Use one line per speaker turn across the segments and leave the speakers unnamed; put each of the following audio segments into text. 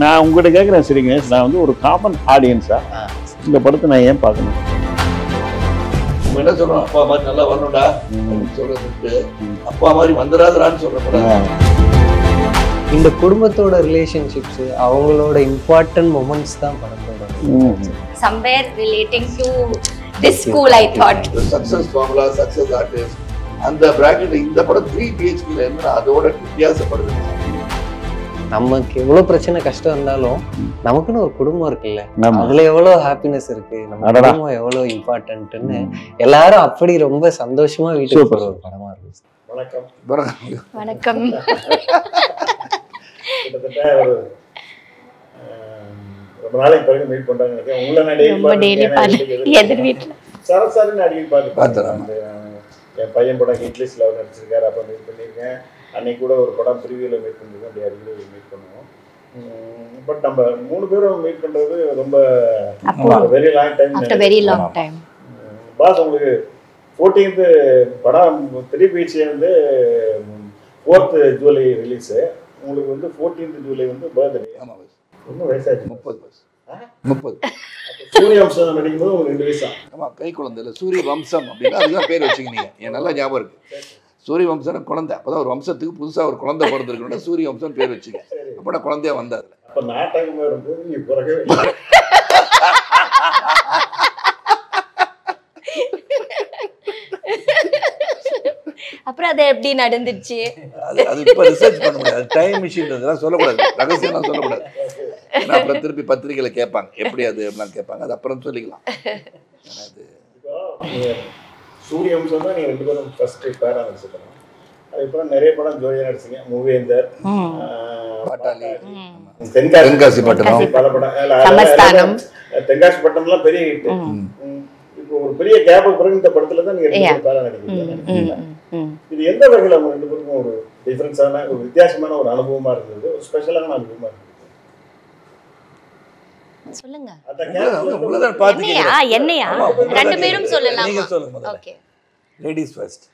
நான் உங்கள்கிட்ட கேட்குறேன் சரிங்க, நான் வந்து ஒரு காமன் ஆடியன்ஸாக இந்த படத்தை நான் ஏன் பார்க்கணும்?
நம்ம என்ன சொல்றோம், அப்பா மாதிரி நல்லா வரணும்டா சொல்றது, அப்பா மாதிரி வந்துடாதான்னு சொல்ற படம்.
இந்த குடும்பத்தோட ரிலேஷன்ஷிப்ஸ், அவங்களோட இம்பார்ட்டன்ட் மொமெண்ட்ஸ் தான் படத்தோட.
Somewhere relating to this school, I thought.
Success formula, success artist, அந்த பிராக்கெட் இந்த படம் 3 BHK இருந்து அதோட வித்தியாசப்படுது.
நமக்கு எவ்வளவு பிரச்சனை கஷ்டம் இருந்தாலும் நமக்குன்னு ஒரு குடும்பம் இருக்குல்ல, அதுல எவ்வளவு ஹாப்பினஸ் இருக்கு, நம்ம குடும்பம் எவ்வளவு இம்பார்ட்டன்ட்னு எல்லாரும் அப்படி ரொம்ப சந்தோஷமா வீட்டுக்கு போற ஒரு படமா இருக்கு.
வணக்கம்.
வணக்கம்.
கிட்டத்தட்ட ஒரு ரொம்ப நாளைக்கு பிறகு மீட் பண்றாங்க நினைக்கிறேன். உங்களை நான் டெய்லி பார்த்து எதிர் வீட்டில் சரசாரின்னு அடிக்கடி பார்த்துறேன். என் பையன் படம் இங்கிலீஷில் அவர் நடிச்சிருக்காரு, அப்போ மீட் பண்ணியிருக்கேன். அன்னைக்கு கூட ஒரு படம் ப்ரிவியூவில் மீட் பண்ணிருக்கோம், அப்படி அடிக்கடி மீட் பண்ணுவோம். பட் நம்ம 3 பேரும் மீட் பண்ணுறது ரொம்ப வெரி லாங் டைம். பாஸ், உங்களுக்கு 14th படம் 3 BHK வந்து 4th ஜூலை ரிலீஸு. உங்களுக்கு வந்து 14th ஜூலை வந்து பர்த்டே. ஆமாம், ரொம்ப வயசாச்சு. 30. சூரிய வம்சம் நடிக்கும்போது உங்களுக்கு 2 வயசா?
ஆமாம், கை குழந்தை இல்லை, சூரிய வம்சம் அப்படின்னா அதுதான் பேர் வச்சுக்கினீங்க. என் நல்லா ஞாபகம் இருக்கு. சூரிய வம்சம் குழந்தை, அப்போதான் ஒரு வம்சத்துக்கு புதுசாக ஒரு குழந்தை பிறந்திருக்கணும்னா சூரிய வம்சம் பேர் வச்சுங்க. அப்போ நான் குழந்தையா வந்தாது.
அப்போ நாட்டகமாக இருந்தது, நீ பிறகு
அப்புறம் அது எப்படி நடந்துச்சு?
அது இப்போ ரிசர்ச் பண்ண முடியாது. டைம் மிஷின் இதெல்லாம் சொல்லக்கூடாது, ரகசியம்லாம் சொல்லக்கூடாது. ஏன்னா அப்புறம் திருப்பி பத்திரிகையில கேட்பாங்க எப்படி அது அப்படிலாம் கேட்பாங்க, அது அப்புறம் சொல்லிக்கலாம்.
சூரிய வம்சம் தான் நீங்கள் 2 பேரும் ஃபர்ஸ்ட் பேராக நடிச்சிருக்கணும். அதுக்கப்புறம் நிறைய படம் ஜோடியாக நடிச்சிங்க. மூவேந்தர், பாட்டாளி, தென்காசி பட்டணம், பல படம். தென்காசி பட்டணம்லாம் பெரிய ஹிட். இப்போ ஒரு பெரிய கேப் பிறகு இந்த படத்துல தான் நீங்க 2 பேரும் பேரா நடிக்கிறீங்க. இது எந்த வகையில் அவங்க 2 பேருக்கும் ஒரு டிஃபரன்ஸான, ஒரு வித்தியாசமான ஒரு அனுபவமா இருந்தது, ஒரு ஸ்பெஷலான அனுபவமா இருந்தது?
சொல்லுங்க.
என்னையா
2 பேரும் சொல்லலாம்.
நீங்க சொல்லுங்க.
Okay,
ladies first.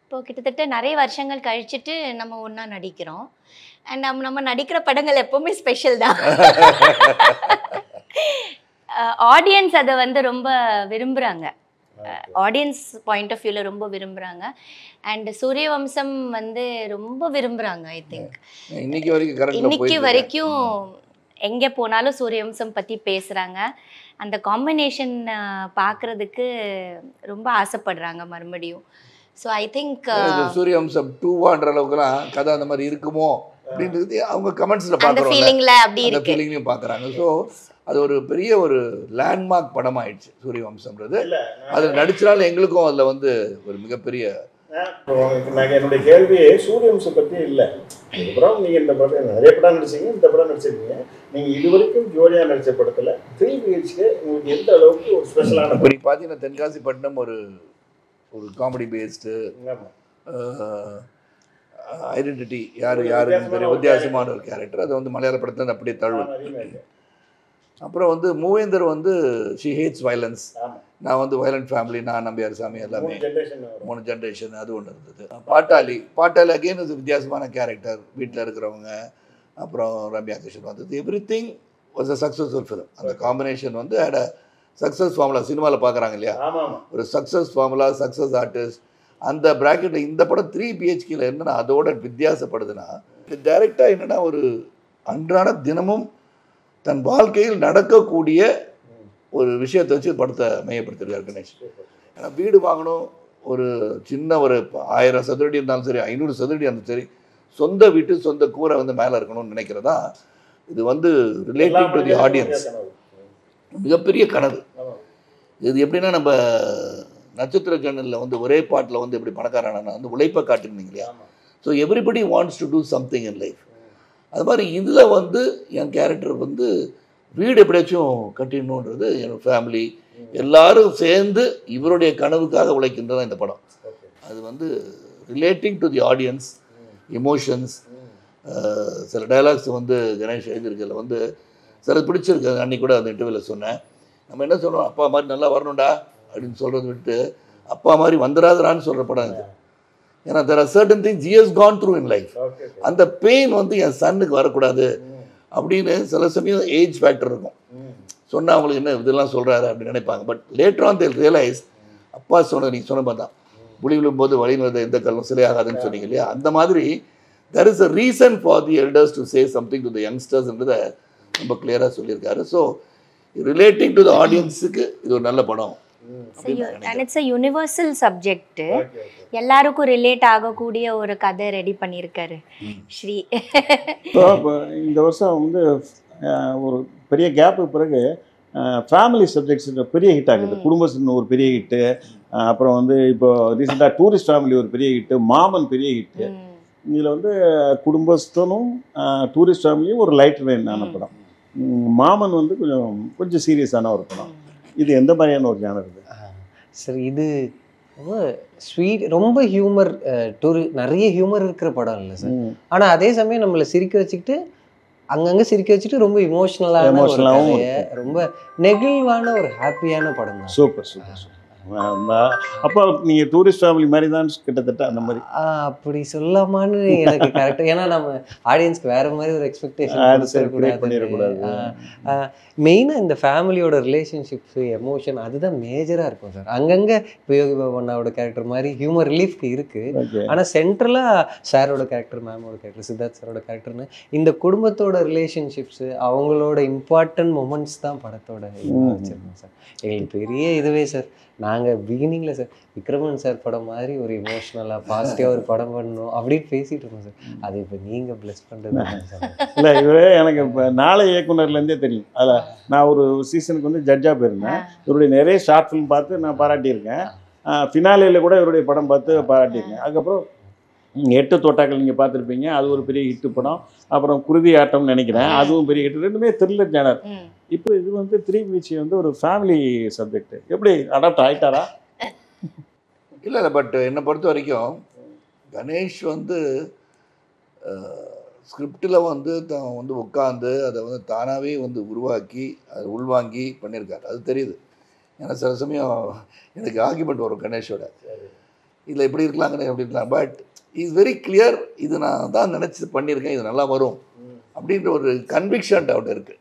இப்போ கிட்டத்தட்ட நிறைய வருஷங்கள் கழிச்சிட்டு நம்ம ஒண்ணா நடிக்கிறோம். அண்ட் நம்ம நடிக்கிற படங்கள் எப்பவுமே ஸ்பெஷல் தான். ஆடியன்ஸ் அதை வந்து ரொம்ப விரும்புகிறாங்க. ஆடியன்ஸ் பாயிண்ட் ஆஃப் வியூவில் ரொம்ப விரும்புகிறாங்க. அண்ட் சூரிய வம்சம் வந்து ரொம்ப விரும்புகிறாங்க. ஐ திங்க் இன்னைக்கு வரைக்கும் எங்கே போனாலும் சூரிய வம்சம் பற்றி பேசுகிறாங்க. அந்த காம்பினேஷன் பார்க்குறதுக்கு ரொம்ப ஆசைப்படுறாங்க மறுபடியும். ஸோ ஐ திங்க்
சூரிய வம்சம் 2ன்ற அளவுக்குலாம் கதை அந்த மாதிரி இருக்குமோ அப்படின்றது அவங்க கமெண்ட்ஸில் பார்க்குறாங்க,
ஃபீலிங்கில் அப்படி
அந்த ஃபீலிங்லையும் பார்க்குறாங்க. ஸோ அது ஒரு பெரிய ஒரு லேண்ட்மார்க் படம் ஆயிடுச்சு சூரிய வம்சம்ன்றது. அதில் நடிச்சனால எங்களுக்கும் அதில் வந்து ஒரு மிகப்பெரிய
என்னுடைய கேள்வியே சூரிய வம்சம் பற்றி இல்லை. அதுக்கப்புறம் நீங்கள் இந்த படம் நிறைய படம் நடிச்சிங்க, இந்த படம் நடிச்சிருக்கீங்க. நீங்கள் இது வரைக்கும் ஜோடியாக நடித்த படத்தில் 3 BHK உங்களுக்கு எந்த அளவுக்கு ஒரு ஸ்பெஷலான?
இப்படி பார்த்தீங்கன்னா தென்காசி பட்டினம் ஒரு காமெடி பேஸ்டு ஐடென்டிட்டி, யாருன்னு பெரிய வித்தியாசமான ஒரு கேரக்டர். அது வந்து மலையாள படத்தில் அப்படியே தழுவு. அப்புறம் வந்து மூவேந்தர் வந்து ஷி ஹேட்ஸ் வயலன்ஸ். நான் வந்து வயலண்ட் ஃபேமிலி, நான் நம்பியார் சாமி, எல்லாமே 3 ஜென்ரேஷன். அது ஒன்று இருந்தது. பாட்டாளி அகெயின் இது வித்தியாசமான கேரக்டர், வீட்டில் இருக்கிறவங்க. அப்புறம் ரம்யா கிருஷ்ணன் வந்தது. Everything was a successful film. அந்த காம்பினேஷன் வந்து ஹேட் அ சக்ஸஸ் ஃபார்முலா. சினிமாவில் பார்க்குறாங்க இல்லையா, ஒரு சக்ஸஸ் ஃபார்முலா, சக்ஸஸ் ஆர்டிஸ்ட். அந்த ப்ராக்கெட்டில் இந்த படம் 3 BHK என்னன்னா அதோட வித்தியாசப்படுதுன்னா, இது டைரெக்டாக என்னென்னா ஒரு அன்றாட தினமும் தன் வாழ்க்கையில் நடக்கக்கூடிய ஒரு விஷயத்தை வச்சு படத்தை மையப்படுத்திருக்காரு கணேஷ். ஏன்னா வீடு வாங்கணும், ஒரு சின்ன ஒரு 1000 சதுரடி இருந்தாலும் சரி, 500 சதுரடி இருந்தாலும் சரி, சொந்த வீட்டு சொந்த கூரை வந்து மேலே இருக்கணும்னு நினைக்கிறதா இது வந்து ரிலேட்டிவ் டு தி ஆடியன்ஸ் மிகப்பெரிய கனவு. இது எப்படின்னா நம்ம நட்சத்திர ஜன்னலில் வந்து ஒரே பாட்டில் வந்து எப்படி பணக்காரனா வந்து உழைப்பை காட்டுனீங்க இல்லையா. So everybody wants to do something in life. அது மாதிரி இதில் வந்து என் கேரக்டர் வந்து வீடு எப்படியாச்சும் கட்டிடணுன்றது என்னோடய ஃபேமிலி எல்லாரும் சேர்ந்து இவருடைய கனவுக்காக உழைக்கின்றதான் இந்த படம். அது வந்து relating to the audience emotions. சில டைலாக்ஸ் வந்து கணேஷ் எழுதியிருக்கல வந்து சில பிடிச்சிருக்கு. அன்றைக்கி கூட அந்த இன்டர்வியூவில் சொன்னேன், நம்ம என்ன சொல்கிறோம், அப்பா மாதிரி நல்லா வரணும்டா அப்படின்னு சொல்கிறத விட்டு அப்பா மாதிரி வந்துடாதரான்னு சொல்கிற படம் இது. ஏன்னா there are certain things he has gone through in life. அந்த பெயின் வந்து என் சன்னுக்கு வரக்கூடாது அப்படின்னு சில சமயம் ஏஜ் ஃபேக்டர் இருக்கும். சொன்னால் அவங்களுக்கு என்ன இதெல்லாம் சொல்கிறாரு அப்படின்னு நினைப்பாங்க. But later on they realize அப்பா சொன்ன நீங்கள் சொன்ன மாதிரி தான் புலி விழும்போது வழி நடந்த எந்த கல்லும் சிலை ஆகாதுன்னு சொன்னீங்க இல்லையா, அந்த மாதிரி there is a reason for the elders to say something to the youngsters என்றதை ரொம்ப கிளியராக சொல்லியிருக்காரு. ஸோ ரிலேட்டிங் டு த ஆடியன்ஸுக்கு இது ஒரு நல்ல படம்.
and it's a universal subject. எல்லாருக்கும் ரிலேட் ஆகக்கூடிய ஒரு கதை ரெடி பண்ணியிருக்காரு ஸ்ரீ.
இந்த வருஷம் வந்து ஒரு பெரிய கேப்பு பிறகு ஃபேமிலி சப்ஜெக்ட்ஸ் பெரிய ஹிட் ஆகுது. குடும்பத்தின் ஒரு பெரிய ஹிட்டு, அப்புறம் வந்து இப்போ ரீசெண்டாக டூரிஸ்ட் ஃபேமிலி ஒரு பெரிய ஹிட்டு, மாமன் பெரிய ஹிட்டு. இதில் வந்து குடும்பஸ்தனும் டூரிஸ்ட் ஃபேமிலியும் ஒரு லைட் வெயினான படம். மாமன் வந்து கொஞ்சம் சீரியஸான ஒரு படம். இது எந்த மாதிரியான ஒரு ஜானர் இது?
சரி, இது ரொம்ப ஸ்வீட், ரொம்ப ஹியூமர், நிறைய ஹியூமர் இருக்கிற படம் இல்லை சார். ஆனால் அதே சமயம் நம்மளை சிரிக்க வச்சுக்கிட்டு அங்கங்கே சிரிக்க வச்சுட்டு ரொம்ப எமோஷனலாகவும் ரொம்ப நெகிழ்வான ஒரு ஹாப்பியான படம் தான்.
Super super super. அப்போ நீங்கள் டூரிஸ்ட் ஃபேமிலி மாதிரி தான் கிட்டத்தட்ட அந்த மாதிரி.
அப்படி சொல்லாமான்னு எனக்கு கரெக்டாக, ஏன்னா நம்ம ஆடியன்ஸ்க்கு வேற மாதிரி ஒரு எக்ஸ்பெக்டேஷன்
பண்ணிடக்கூடாது.
மெயினாக இந்த ஃபேமிலியோட ரிலேஷன்ஷிப்ஸு, எமோஷன் அதுதான் மேஜராக இருக்கும் சார். அங்கங்கே இப்போ யோகி பாபண்ணாவோட கேரக்டர் மாதிரி ஹியூமர் ரிலீஃப்க்கு இருக்குது. ஆனால் சென்ட்ரலாக சாரோட கேரக்டர், மேமோட கேரக்டர், சித்தார்த் சாரோட கேரக்டர்னு இந்த குடும்பத்தோட ரிலேஷன்ஷிப்ஸு, அவங்களோட இம்பார்ட்டன்ட் மொமெண்ட்ஸ் தான் படத்தோட வச்சுருக்கோம் சார். எங்களுக்கு பெரிய இதுவே சார், நாங்கள் பிகினிங்கில் சார் விக்ரமன் சார் படம் மாதிரி ஒரு இமோஷ்னலாக பாசிட்டிவாக ஒரு படம் பண்ணணும் அப்படின்னு பேசிகிட்டு இருக்கோம் சார். அது இப்போ நீங்கள் ப்ளஸ் பண்ணுறது சார்.
இல்லை, இவரே எனக்கு இப்போ நாளை இயக்குனர்லேருந்தே தெரியும். அதில் நான் ஒரு சீசனுக்கு வந்து ஜட்ஜாக போயிருந்தேன். இவருடைய நிறைய ஷார்ட் ஃபிலிம் பார்த்து நான் பாராட்டியிருக்கேன். ஃபினாலேயில் கூட இவருடைய படம் பார்த்து பாராட்டியிருக்கேன். அதுக்கப்புறம் 8 தோட்டாக்கள் நீங்கள் பார்த்துருப்பீங்க, அது ஒரு பெரிய ஹிட்டு படம். அப்புறம் குருதி ஆட்டம்னு நினைக்கிறேன், அதுவும் பெரிய ஹிட். ரெண்டுமே த்ரில்லர் ஜானர். இப்போ இது வந்து 3 பீச் வந்து ஒரு ஃபேமிலி சப்ஜெக்ட். எப்படி அடாப்ட் ஆகிட்டாரா?
இல்லை இல்லை, பட் என்னை பொறுத்த வரைக்கும் கணேஷ் வந்து ஸ்கிரிப்டில் வந்து தான் வந்து உட்காந்து அதை வந்து தானாகவே வந்து உருவாக்கி அதை உள்வாங்கி பண்ணியிருக்காரு. அது தெரியுது. ஏன்னா சில சமயம் எனக்கு ஆர்கியூமெண்ட் வரும் கணேஷோட, இதில் எப்படி இருக்கலாம் கணேஷ் எப்படி இருக்கலாம். பட் இஸ் வெரி கிளியர், இது நான் தான் நினச்சி பண்ணியிருக்கேன், இது நல்லா வரும் அப்படின்ற ஒரு கன்விக்ஷன் அவர்கிட்ட இருக்குது.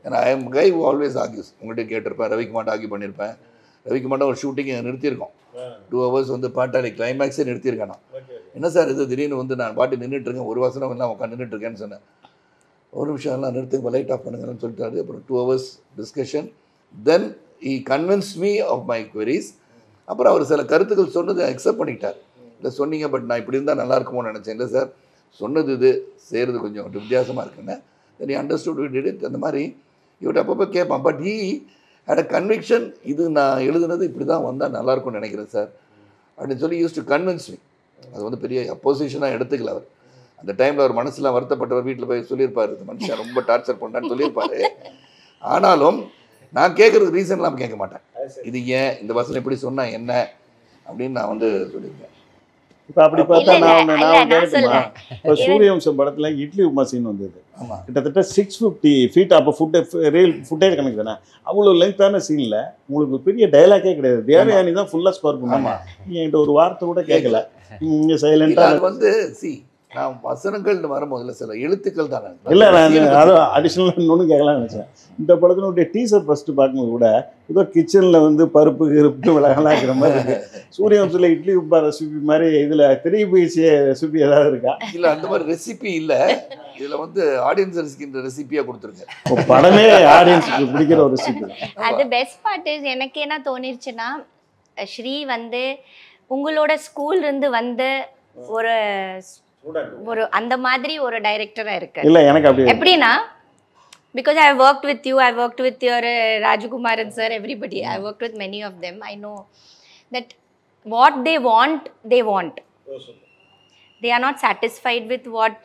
ஏன்னா I am guy always argues. உங்கள்கிட்ட கேட்டிருப்பேன், ரவிக்குமார்ட்ட ஆர்கியூ பண்ணியிருப்பேன். ரவிக்குமார்ட்ட ஒரு ஷூட்டிங் நிறுத்தியிருக்கோம், 2 hours வந்து பாட்டாளி கிளைமேக்ஸே நிறுத்தியிருக்கேன். நான் என்ன சார் இது திடீர்னு வந்து நான் பாட்டு நின்றுட்டுருக்கேன், ஒரு வசனம் எல்லாம் உட்காந்து நின்றுட்டுருக்கேன்னு சொன்னேன். ஒரு நிமிஷம் எல்லாம் நிறுத்துங்க, லைட் ஆஃப் பண்ணுங்கன்னு சொல்லிட்டாரு. அப்புறம் 2 hours discussion. Then he convinced me of my queries. அப்புறம் அவர் சில கருத்துக்கள் சொன்னதை அக்செப்ட் பண்ணிக்கிட்டார். இல்லை சொன்னீங்க, பட் நான் இப்படி இருந்தால் நல்லா இருக்குமோன்னு நினச்சேன். இல்லை சார் சொன்னது இது செய்கிறது கொஞ்சம் வித்தியாசமாக இருக்குன்னு. Then understood with it. அந்த மாதிரி இவர்கிட்ட அப்பப்போ கேட்பான். But he had a conviction, இது நான் எழுதுனது இப்படி தான் வந்தால் நல்லாயிருக்கும்னு நினைக்கிறேன் சார் அப்படின்னு சொல்லி யூஸ் டு கன்வின்ஸ் மீ. அது வந்து பெரிய அப்போசிஷனாக எடுத்துக்கல அவர். அந்த டைமில் அவர் மனசில் வருத்தப்பட்டவர் வீட்டில் போய் சொல்லியிருப்பார், இந்த மனுஷன் ரொம்ப டார்ச்சர் பண்ணான்னு சொல்லியிருப்பார். ஆனாலும் நான் கேட்குறது ரீசன்லாம் கேட்க மாட்டேன். இது ஏன் இந்த வசனம் எப்படி சொன்னால் என்ன அப்படின்னு நான் வந்து சொல்லியிருக்கேன்.
இப்போ அப்படி பார்த்தா நான் கேட்குமா, இப்போ சூரியவம்சம் படத்தில் இட்லி உப்மா சீன் வந்தது. கிட்டத்தட்ட 650 feet. அப்போ ஃபுட்டேஜ் கணக்கு தானே, அவ்வளோ லென்த்தான சீனில் உங்களுக்கு பெரிய டைலாக்கே கிடையாது. தேவயானி தான் ஃபுல்லாக ஸ்கோர் பண்ணுவாங்க. என்கிட்ட ஒரு வார்த்தை கூட கேட்கல, இங்கே சைலண்டாக.
அது வந்து நான் வசனங்கள்னு வரும்போது சில எழுத்துக்கள் தானே.
இல்லை, நான் அது அடிஷ்னலாக இன்னொன்று கேட்கலாம்னு நினச்சேன். இந்த படத்தினுடைய டீசர் ஃபஸ்ட்டு பார்க்கும்போது கூட ஏதோ கிச்சனில் வந்து பருப்பு கிருப்பு விலகலாம் இருக்கிற மாதிரி இருக்குது. சூரியவம்சில் இட்லி உப்பா ரெசிபி மாதிரி இதில் 3 பீச் ரெசிபி ஏதாவது இருக்கா?
இல்லை, அந்த மாதிரி ரெசிபி இல்லை. இதில் வந்து ஆடியன்ஸர்ஸ்க்கு இந்த ரெசிபியாக கொடுத்துருக்கேன்.
படமே ஆடியன்ஸுக்கு பிடிக்கிற ஒரு ரெசிபி.
அது பெஸ்ட் பார்ட் இஸ், எனக்கு என்ன தோணிருச்சுன்னா, ஸ்ரீ வந்து உங்களோட ஸ்கூல்ல இருந்து வந்து ஒரு அந்த மாதிரி ஒரு டைரக்டரா இருக்கு.
இல்லை, எனக்கு அப்படி
எப்படின்னா, because I worked with you, I worked with your Rajakumaran sir, everybody. I worked with many of them. I know that what they want. They are not satisfied with what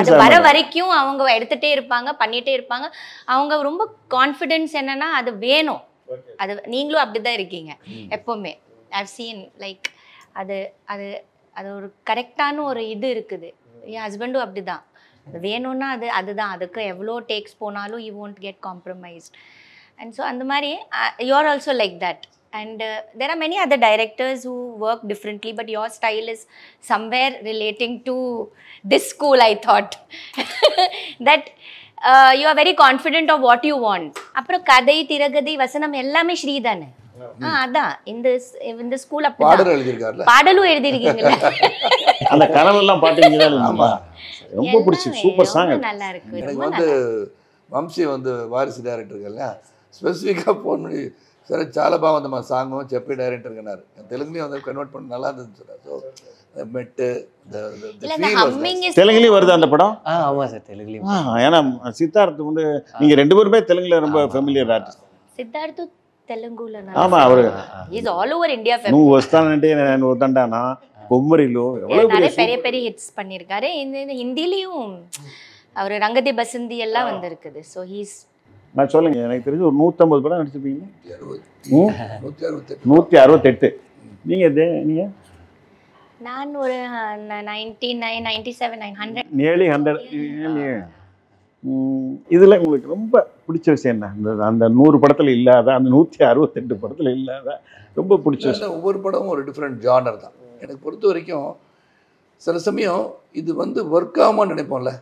அது வர வரைக்கும் அவங்க எடுத்துகிட்டே இருப்பாங்க, பண்ணிகிட்டே இருப்பாங்க. அவங்க ரொம்ப கான்ஃபிடென்ஸ் என்னன்னா அது வேணும். அது நீங்களும் அப்படி தான் இருக்கீங்க எப்போவுமே. I've seen like அது அது அது ஒரு கரெக்டான ஒரு இது இருக்குது. என் ஹஸ்பண்டும் அப்படி தான். அது வேணும்னா அதுதான், அதுக்கு எவ்வளோ டேக்ஸ் போனாலும் you won't get compromised. And so அந்த மாதிரி you are also like that. And there are many other directors who work differently, but your style is somewhere relating to this school, I thought. That you are very confident of what you want. அப்புறம் கதை திரகதை வசனம் எல்லாமே ஸ்ரீ தானே. அதான் இந்த school அப்படி
பாடல் எழுதியிருக்காருல்ல,
பாடலும் எழுதிருக்கீங்களா?
அந்த கனவெல்லாம் பாத்தீங்கன்னா ரொம்ப பிடிச்சி சூப்பர் சாங்.
நல்லா இருக்கு.
எனக்கு வந்து வம்சி வந்து வாரிசு டைரக்டருக்கல்ல ஸ்பெசிஃபிக்காக ஃபோன் பண்ணி சரி చాలా బాగుందమ్మా సాంగ్ చెప్పి డైరెక్టర్ అన్నారు. తెలుగులో வந்து கன்வெர்ட் பண்ண நல்லா இருந்துச்சு. ஸோ மெட்டு
தெலுங்குலயும் வருது அந்த படம்.
ஆமா சார் தெலுங்குலயும்.
ஏன்னா சித்தார்த் வந்து நீங்க ரெண்டு பேருமே தெலுங்குல ரொம்ப ஃபெமிலியர் ஆர்டிஸ்ட்.
సిద్ధార్థ్ తెలుగులో
ஆமா அவரு
is all over India famous.
నువ్వు వస్తానంటే నేను వద్దంటానా కొమ్మరిలో
நிறைய பெரிய பெரிய ஹிட்ஸ் பண்ணிருக்காரு. இந்த ஹிந்திலயும் அவர் ரங்கதே பசந்தி எல்லாம் வந்திருக்குது. ஸோ ஹீஸ்
நான் சொல்லுங்க எனக்கு தெரிஞ்சு ஒரு 150 படம் நடிச்சிருப்பீங்க.
168.
நீங்க நீங்க
நான் ஒரு 99 97 900
நியர்லி 100. இதுல உங்களுக்கு ரொம்ப பிடிச்ச விஷயம் என்ன? அந்த 100 படத்துல இல்லாத, அந்த 168 படத்துல இல்லாத ரொம்ப பிடிச்ச விஷயம்?
ஒவ்வொரு படமும் ஒரு டிஃப்ரெண்ட் ஜானர் தான். எனக்கு பொறுத்த வரைக்கும் சில சமயம் இது வந்து ஒர்க் ஆகாமல் நினைப்போம்ல,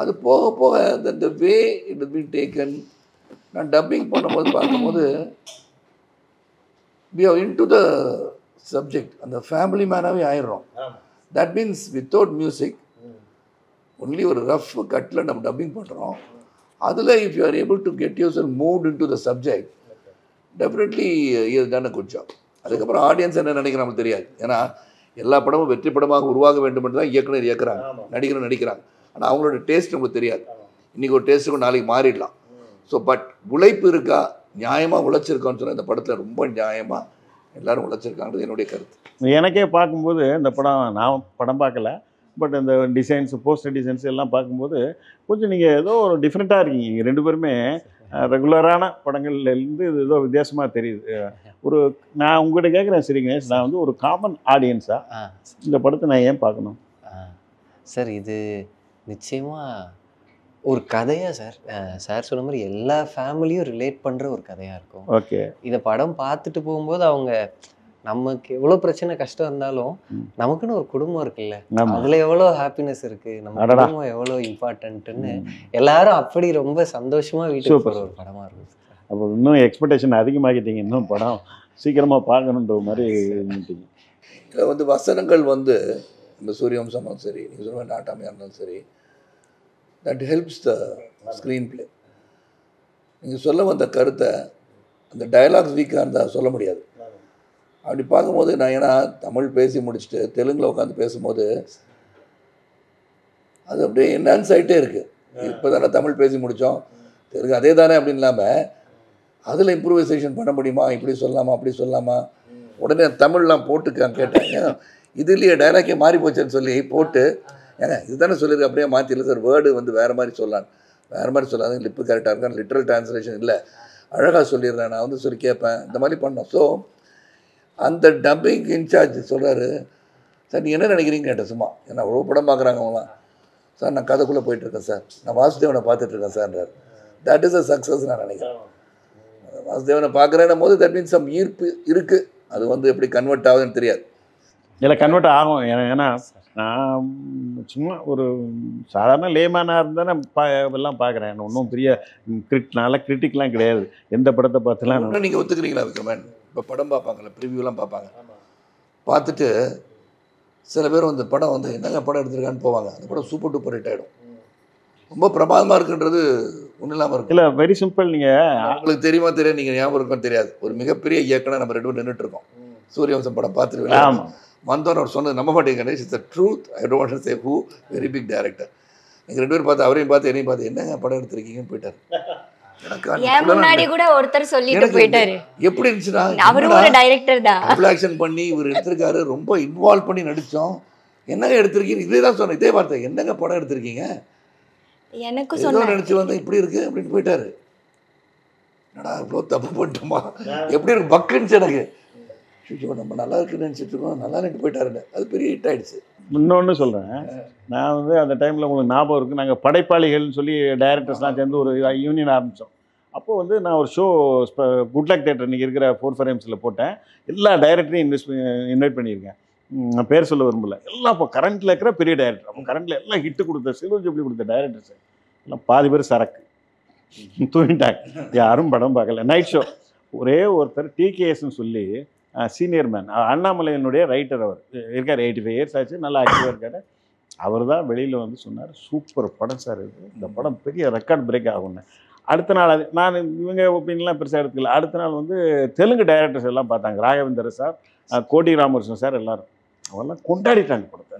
அது போக போக the way it has been taken. நான் டப்பிங் பண்ணும்போது பார்க்கும்போது we are into the subject, அந்த family மேனாகவே ஆயிடுறோம். That means without music only ஒரு ரஃப் கட்டில் நம்ம டப்பிங் பண்ணுறோம். அதில் if you are able to get your self moved in to the subject, definitely இது தானே குட் ஜாப். அதுக்கப்புறம் ஆடியன்ஸ் என்ன நினைக்கிறாங்க நமக்கு தெரியாது. ஏன்னா எல்லா படமும் வெற்றி படமாக உருவாக வேண்டும் என்று தான் இயக்குனர் இயக்குறாங்க, நடிகரும் நடிக்கிறாங்க. ஆனால் அவங்களோட டேஸ்ட் நமக்கு தெரியாது. இன்றைக்கி ஒரு டேஸ்ட்டுக்கும் நாளைக்கு மாறிடலாம். ஸோ பட் உழைப்பு இருக்கா, நியாயமாக உழைச்சிருக்கான்னு சொன்னால் இந்த படத்தில் ரொம்ப நியாயமாக எல்லோரும் உழைச்சிருக்காங்கிறது என்னுடைய கருத்து.
எனக்கே பார்க்கும்போது இந்த படம், நான் படம் பார்க்கல, பட் இந்த டிசைன்ஸ், போஸ்டர் டிசைன்ஸ் எல்லாம் பார்க்கும்போது கொஞ்சம் நீங்கள் ஏதோ ஒரு டிஃப்ரெண்ட்டாக இருக்கீங்க. நீங்கள் ரெண்டு பேருமே ரெகுலரான படங்கள்லேருந்து இது ஏதோ வித்தியாசமாக தெரியுது. ஒரு நான் உங்கள்கிட்ட கேட்குறேன் சரி கணேஷ், நான் வந்து ஒரு காமன் ஆடியன்ஸாக இந்த படத்தை நான் ஏன் பார்க்கணும்
சார்? இது நிச்சயமாக ஒரு கதையாக சார், சார் சொன்ன மாதிரி எல்லா ஃபேமிலியும் ரிலேட் பண்ணுற ஒரு கதையாக இருக்கும்.
ஓகே,
இதை படம் பார்த்துட்டு போகும்போது அவங்க நமக்கு எவ்வளோ பிரச்சனை கஷ்டம் இருந்தாலும் நமக்குன்னு ஒரு குடும்பம் இருக்குல்ல, அதில் எவ்வளோ ஹாப்பினஸ் இருக்குது, நம்ம குடும்பம் எவ்வளோ இம்பார்ட்டன்ட்டுன்னு எல்லாரும் அப்படி ரொம்ப சந்தோஷமாக வீட்டுக்கு போகிற ஒரு படமாக இருக்கும்.
அப்போ இன்னும் எக்ஸ்பெக்டேஷன் அதிகமாகிட்டீங்க, இன்னும் படம் சீக்கிரமாக பார்க்கணுன்ற மாதிரி இருந்துட்டீங்க.
இதில் வந்து வசனங்கள் வந்து இந்த சூரியவம்சமும் சரி, நீங்கள் சொல்லுவேன் நாட்டாமையாக இருந்தாலும் சரி, that helps the screen play. நீங்கள் சொல்ல வந்த கருத்தை அந்த டயலாக்ஸ் வீக்காக இருந்தால் சொல்ல முடியாது. அப்படி பார்க்கும்போது நான் ஏன்னா தமிழ் பேசி முடிச்சுட்டு தெலுங்கில் உட்காந்து பேசும்போது அது அப்படியே என்ஹான்ஸ் ஆகிட்டே இருக்குது. இப்போ தானே தமிழ் பேசி முடித்தோம், தெலுங்கு அதே தானே அப்படின்னு இல்லாமல் அதில் இம்ப்ரூவைசேஷன் பண்ண முடியுமா, இப்படி சொல்லலாமா அப்படி சொல்லலாமா, உடனே தமிழ்லாம் போட்டு கேட்டேன். இதுலேயே டைலாக்கே மாறி போச்சுன்னு சொல்லி போட்டு, ஏங்க இது தானே சொல்லியிருக்கு அப்படியே மாற்றிடல சார், வேர்டு வந்து வேறு மாதிரி சொல்லலாம், வேறு மாதிரி சொல்லாது, லிப்பு கரெக்டாக இருக்கான்னு லிட்ரல் டிரான்ஸ்லேஷன் இல்லை, அழகாக சொல்லிடுறேன், நான் வந்து சொல்லி கேட்பேன், இந்த மாதிரி பண்ணோம். ஸோ அந்த டப்பிங் இன்சார்ஜ் சொல்கிறாரு, சார் நீ என்ன நினைக்கிறீங்கன்னு கேட்டேன் சும்மா, ஏன்னா அவ்வளோ படம் பார்க்குறாங்க அவங்களாம். சார் நான் கதைக்குள்ளே போயிட்டுருக்கேன் சார், நான் வாசுதேவனை பார்த்துட்ருக்கேன் சார்ன்றார். தட் இஸ் அ சக்ஸஸ் நான் நினைக்கிறேன். வாசுதேவனை பார்க்குறேன்னும் போது தட் மீன்ஸ் சம் ஈர்ப்பு இருக்குது. அது வந்து எப்படி கன்வெர்ட் ஆகுதுன்னு தெரியாது.
இல்லை கன்வெர்ட் ஆகும். ஏன்னா நான் சும்மா ஒரு சாதாரண லேமானாக இருந்தால் நான் எல்லாம் பார்க்குறேன், ஒன்றும் பெரிய நல்ல கிரிட்டிக்லாம் கிடையாது எந்த படத்தை பார்த்துலாம்.
நீங்கள் ஒத்துக்கிறீங்களா விக்ரமன்? இப்போ படம் பார்ப்பாங்கள்ல, ப்ரிவியூலாம் பார்ப்பாங்க, பார்த்துட்டு சில பேர் வந்து படம் வந்து என்னங்க படம் எடுத்துருக்கான்னு போவாங்க, அந்த படம் சூப்பர் டூப்பர் ஹிட் ஆகிடும், ரொம்ப பிரமாதமாக இருக்குன்றது ஒன்றும் இல்லாமல் இருக்கும்.
இல்லை வெரி சிம்பிள். நீங்கள்
உங்களுக்கு தெரியுமா தெரியாது, நீங்கள் ஞாபகம் இருக்குன்னு தெரியாது, ஒரு மிகப்பெரிய இயக்குனர் நம்ம ரெண்டு பேரும் நின்றுட்டுருக்கோம், சூரியவம்சம் படம் பார்த்துருவேன் வந்தோன்னு அவர் சொன்னது நம்ப மாட்டேங்க Ganesh, it's the truth, I don't want to say who, very big director. நீங்கள் ரெண்டு பேரும் பார்த்து அவரையும் பார்த்து என்னையும் பார்த்து என்னங்க படம் எடுத்துருக்கீங்கன்னு போயிட்டார்.
முன்னாடி கூட ஒருத்தர் சொல்லிட்டு போயிட்டாரு.
எப்படி இருந்துச்சுன்னா
அவரும் ஒரு டைரக்டர் தான்,
டபுள் ஆக்ஷன் பண்ணி இவர் எடுத்திருக்காரு, ரொம்ப இன்வால்வ் பண்ணி நடித்தோம், என்னங்க எடுத்திருக்கீங்க, இதே தான் சொன்னேன், இதே வார்த்தை, என்னங்க படம் எடுத்திருக்கீங்க, எனக்கு சொன்ன நினச்சி வந்தேன் இப்படி இருக்கு அப்படின்னு போயிட்டாரு. என்னடா இவ்வளோ தப்பு பண்ணிட்டோமா, எப்படி இருக்கு பக்குன்னு எனக்கு நம்ம நல்லா இருக்குன்னு நினச்சிட்டு இருக்கோம், நல்லா நின்று போயிட்டாருன்னு, அது பெரிய ஹிட் ஆகிடுச்சு.
இன்னொன்று சொல்கிறேன், நான் வந்து அந்த டைமில் உங்களுக்கு ஞாபகம் இருக்குது, நாங்கள் படைப்பாளிகள்னு சொல்லி டைரக்டர்ஸ்லாம் சேர்ந்து ஒரு யூனியன் ஆரம்பித்தோம். அப்போது வந்து நான் ஒரு ஷோ குட் லக் தேட்டர் இன்றைக்கி இருக்கிற 4 ஃப்ரேம்ஸில் போட்டேன். எல்லா டைரக்டரையும் இன்வைட் பண்ணியிருக்கேன். நான் பேர் சொல்ல விரும்பல. எல்லாம் இப்போ கரண்ட்டில் இருக்கிற பெரிய டைரக்டர், அப்போ கரண்ட்டில் எல்லாம் ஹிட்டு கொடுத்த சில்வர் ஜூப்ளி கொடுத்த டைரக்டர்ஸ் எல்லாம் பாதி பேர் சரக்கு தூங்கிட்டாங்க. யாரும் படம் பார்க்கல. நைட் ஷோ ஒரே ஒருத்தர் டிகேஎஸ்ன்னு சொல்லி சீனியர் மேன், அண்ணாமலையினுடைய ரைட்டர், அவர் இருக்கார், 85 இயர்ஸ் ஆச்சு, நல்லா ஆக்டிவாக இருக்கார். அவர் தான் வெளியில் வந்து சொன்னார், சூப்பர் படம் சார் இது, இந்த படம் பெரிய ரெக்கார்ட் பிரேக் ஆகும்னு. அடுத்த நாள் அது நான் இவங்க ஒப்பீனியன்லாம் பெருசாக எடுத்துக்கல. அடுத்த நாள் வந்து தெலுங்கு டைரக்டர்ஸ் எல்லாம் பார்த்தாங்க, ராகவேந்தர் சார், கோடி ராமகிருஷ்ணன் சார், எல்லோரும் அவெல்லாம் கொண்டாடிட்டாங்க படத்தை.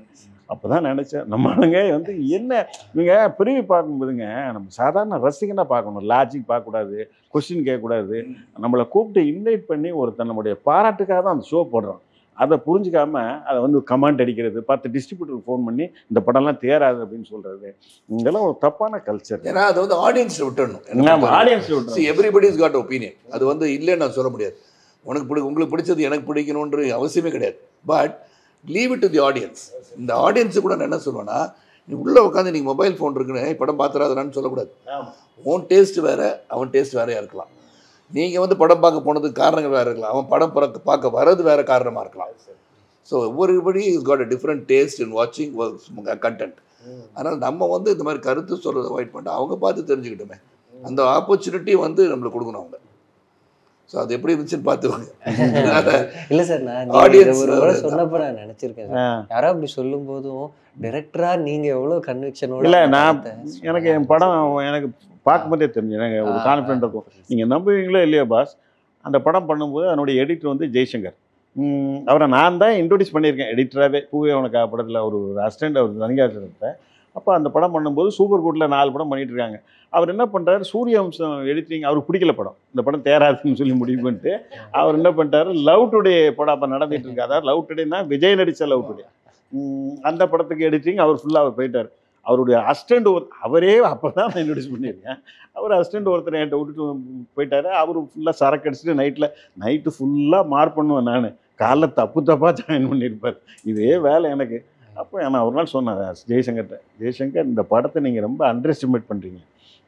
அப்போ தான் நினச்சேன், நம்ம ஆளுங்க வந்து என்ன இவங்க பிரிவு பார்க்கும்போதுங்க நம்ம சாதாரண ரசிகனாக பார்க்கணும், லாஜிக் பார்க்கக்கூடாது, கொஸ்டின் கேட்கக்கூடாது. நம்மளை கூப்பிட்டு இன்வைட் பண்ணி ஒருத்தர் நம்முடைய பாராட்டுக்காக தான் அந்த ஷோ போடுறோம். அதை புரிஞ்சுக்காம அதை வந்து கமெண்ட் அடிக்கிறது, 10 டிஸ்ட்ரிபியூட்டருக்கு ஃபோன் பண்ணி இந்த படம்லாம் தேராது அப்படின்னு சொல்கிறது, இதெல்லாம் ஒரு தப்பான கல்ச்சர்.
ஏன்னா அது வந்து ஆடியன்ஸில் விட்டுடணும்.
ஆடியன்ஸில் விட்டுணும்.
Everybody is got opinion. அது வந்து இல்லைன்னு நான் சொல்ல முடியாது. உங்களுக்கு பிடிச்சது எனக்கு பிடிக்கணுன்ற அவசியமே கிடையாது. But leave it to the audience. இந்த ஆடியன்ஸு கூட நான் என்ன சொல்லுவேன்னா, நீ உள்ளே உட்காந்து நீங்கள் மொபைல் ஃபோன் இருக்குன்னு படம் பார்த்துறாதுன்னு சொல்லக்கூடாது. உன் டேஸ்ட் வேறு, அவன் டேஸ்ட் வேறையாக இருக்கலாம். நீங்கள் வந்து படம் பார்க்க போனதுக்கு காரணங்கள் வேறு இருக்கலாம், அவன் படம் பார்க்க வர்றது வேறு காரணமாக இருக்கலாம். So everybody is got a different taste இன் வாட்சிங் கண்டென்ட். அதனால் நம்ம வந்து இந்த மாதிரி கருத்து சொல்கிறத அவாய்ட் பண்ணிட்டு அவங்க பார்த்து தெரிஞ்சுக்கிட்டோமே, அந்த ஆப்பர்ச்சுனிட்டி வந்து நம்மளுக்கு கொடுக்கணும் அவங்க. ஸோ அது எப்படி இருந்துச்சுன்னு பார்த்துவாங்க.
இல்லை சார், நான் சொன்னப்போ நான் நினச்சிருக்கேன், யாரோ அப்படி சொல்லும் போதும் டைரக்டரா நீங்கள் எவ்வளோ கன்விக்ஷனோட.
இல்லை, நான் எனக்கு என் படம் எனக்கு பார்க்கும்போதே தெரிஞ்சு எனக்கு ஒரு கான்ஃபிடென்ட் இருக்கும். நீங்கள் நம்புவீங்களோ இல்லையோ பாஸ், அந்த படம் பண்ணும்போது அதனுடைய எடிட்டர் வந்து ஜெய்சங்கர். அவரை நான் தான் இன்ட்ரொடியூஸ் பண்ணியிருக்கேன் எடிட்டராகவே. பூவே உனக்கு படத்தில் ஒரு அசிஸ்டண்ட், அவர் தனியாக இருப்பேன். அப்போ அந்த படம் பண்ணும்போது சூப்பர் குட்டில் 4 படம் பண்ணிகிட்டு இருக்காங்க. அவர் என்ன பண்ணுறாரு, சூரியவம்சம் எடிட்டிங் அவருக்கு பிடிக்கல படம், இந்த படம் தேராதுன்னு சொல்லி முடிவு பண்ணிட்டு அவர் என்ன பண்ணிட்டாரு, லவ் டுடே படம் அப்போ நடந்துகிட்டு இருக்கு. அதாவது லவ் டுடேன்னா விஜய் நடித்த லவ் டுடே, அந்த படத்துக்கு எடிட்டிங் அவர் ஃபுல்லாக அவர் போயிட்டார். அவருடைய அசிஸ்டண்ட் அவரே அப்போ தான் நான் இன்ட்ரடியூஸ் பண்ணியிருக்கேன். அவர் அசிஸ்டண்ட் ஒருத்தர் என்கிட்ட விட்டுட்டு போயிட்டார். அவர் ஃபுல்லாக சரக்கு அடிச்சுட்டு நைட்டு ஃபுல்லாக மார்க் பண்ணுவேன் நான், காலைல தப்பாக ஜாயின் பண்ணியிருப்பார். இதே வேலை எனக்கு. அப்போ நான் ஒரு நாள் சொன்னேன் ஜெய்சங்கர்கிட்ட, ஜெய்சங்கர் இந்த படத்தை நீங்கள் ரொம்ப அண்டர் எஸ்டிமேட் பண்ணுறீங்க,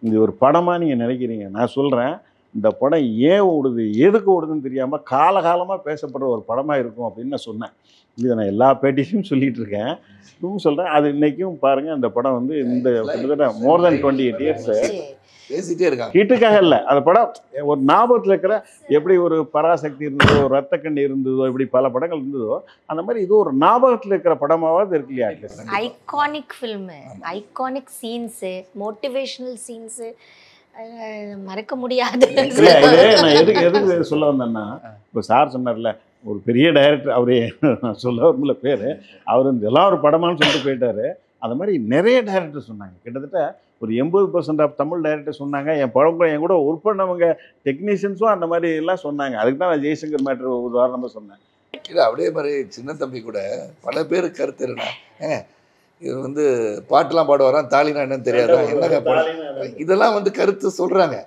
இது ஒரு படமாக நீங்கள் நினைக்கிறீங்க. நான் சொல்கிறேன், இந்த படம் ஏன் ஓடுது எதுக்கு ஓடுதுன்னு தெரியாமல் காலகாலமாக பேசப்படுற ஒரு படமாக இருக்கும் அப்படின்னு நான் சொன்னேன். இதை நான் எல்லா பேட்டியும் சொல்லிகிட்டு இருக்கேன், இன்னும் சொல்கிறேன். அது இன்றைக்கும் பாருங்கள், அந்த படம் வந்து இந்த கிட்டத்தட்ட மோர் தென் 28 இயர்ஸ்
பேசிகிட்டே இருக்காங்க.
ஹீட்டுக்காக இல்லை, அந்த படம் ஒரு ஞாபகத்தில் இருக்கிற, எப்படி ஒரு பராசக்தி இருந்ததோ, ரத்தக்கண்ணி இருந்ததோ, இப்படி பல படங்கள் இருந்ததோ, அந்த மாதிரி இது ஒரு ஞாபகத்தில் இருக்கிற படமாவது இருக்கு இல்லையா?
Iconic film, iconic scenes, motivational scenes, மறக்க முடியாது.
நான் எதுக்கு சொல்ல வந்தேன்னா, இப்போ சார் சொன்னார்ல ஒரு பெரிய டைரக்டர், அவரே நான் சொல்ல வரும்ல பேர், அவர் இதெல்லாம் ஒரு படமானு சொல்லிட்டு போயிட்டார். அது மாதிரி நிறைய டைரக்டர் சொன்னாங்க, கிட்டத்தட்ட ஒரு 80% ஆஃப் தமிழ் டைரக்டர் சொன்னாங்க. என் படம் என் கூட ஒர்க் பண்ணவங்க டெக்னீஷியன்ஸும் அந்த மாதிரி எல்லாம் சொன்னாங்க. அதுக்கு தான் நான் ஜெய்சங்கர் மேட்ரு உதாரணமாக சொன்னேன்.
இல்லை, அப்படியே மாதிரி சின்ன தம்பி கூட பல பேர் கருத்து இருந்தா, இது வந்து பாட்டெலாம் பாடுவாரான், தாலினா என்னன்னு தெரியாதா, என்னங்க இதெல்லாம் வந்து கருத்து சொல்கிறாங்க.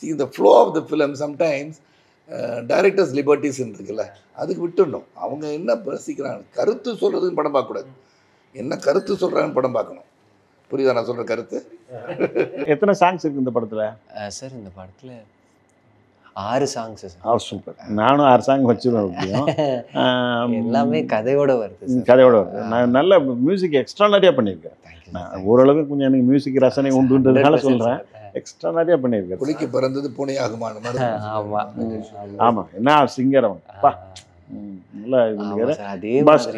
இந்த flow of the film sometimes directors liberties இருக்குல்ல, அதுக்கு விட்டுடணும். அவங்க என்ன ரசிக்கிறாங்க, கருத்து சொல்கிறதுன்னு படம் பார்க்கக்கூடாது, என்ன கருத்து சொல்கிறாங்கன்னு படம் பார்க்கணும். புரியுதா நான் சொல்கிற கருத்து?
எத்தனை சாங்ஸ் இருக்குது இந்த படத்தில்?
சார் இந்த படத்தில் 6 சாங்ஸ்.
சூப்பர். நானும் 6 சாங் வச்சுருவேன்.
எல்லாமே கதையோட வருது,
கதையோட வருது. நான் நல்ல மியூசிக் எக்ஸ்ட்ரானரியாக பண்ணியிருக்கேன். நான் ஓரளவுக்கு கொஞ்சம் எனக்கு மியூசிக் ரசனை உண்டுன்றதுனால சொல்கிறேன், எக்ஸ்ட்ரானரியாக பண்ணியிருக்கேன்.
புலிக்கு பிறந்தது பூனை ஆகுமான மாதிரி.
ஆமாம்
ஆமாம், என்ன சிங்கர் அவன். நல்லா இது பாஸ்.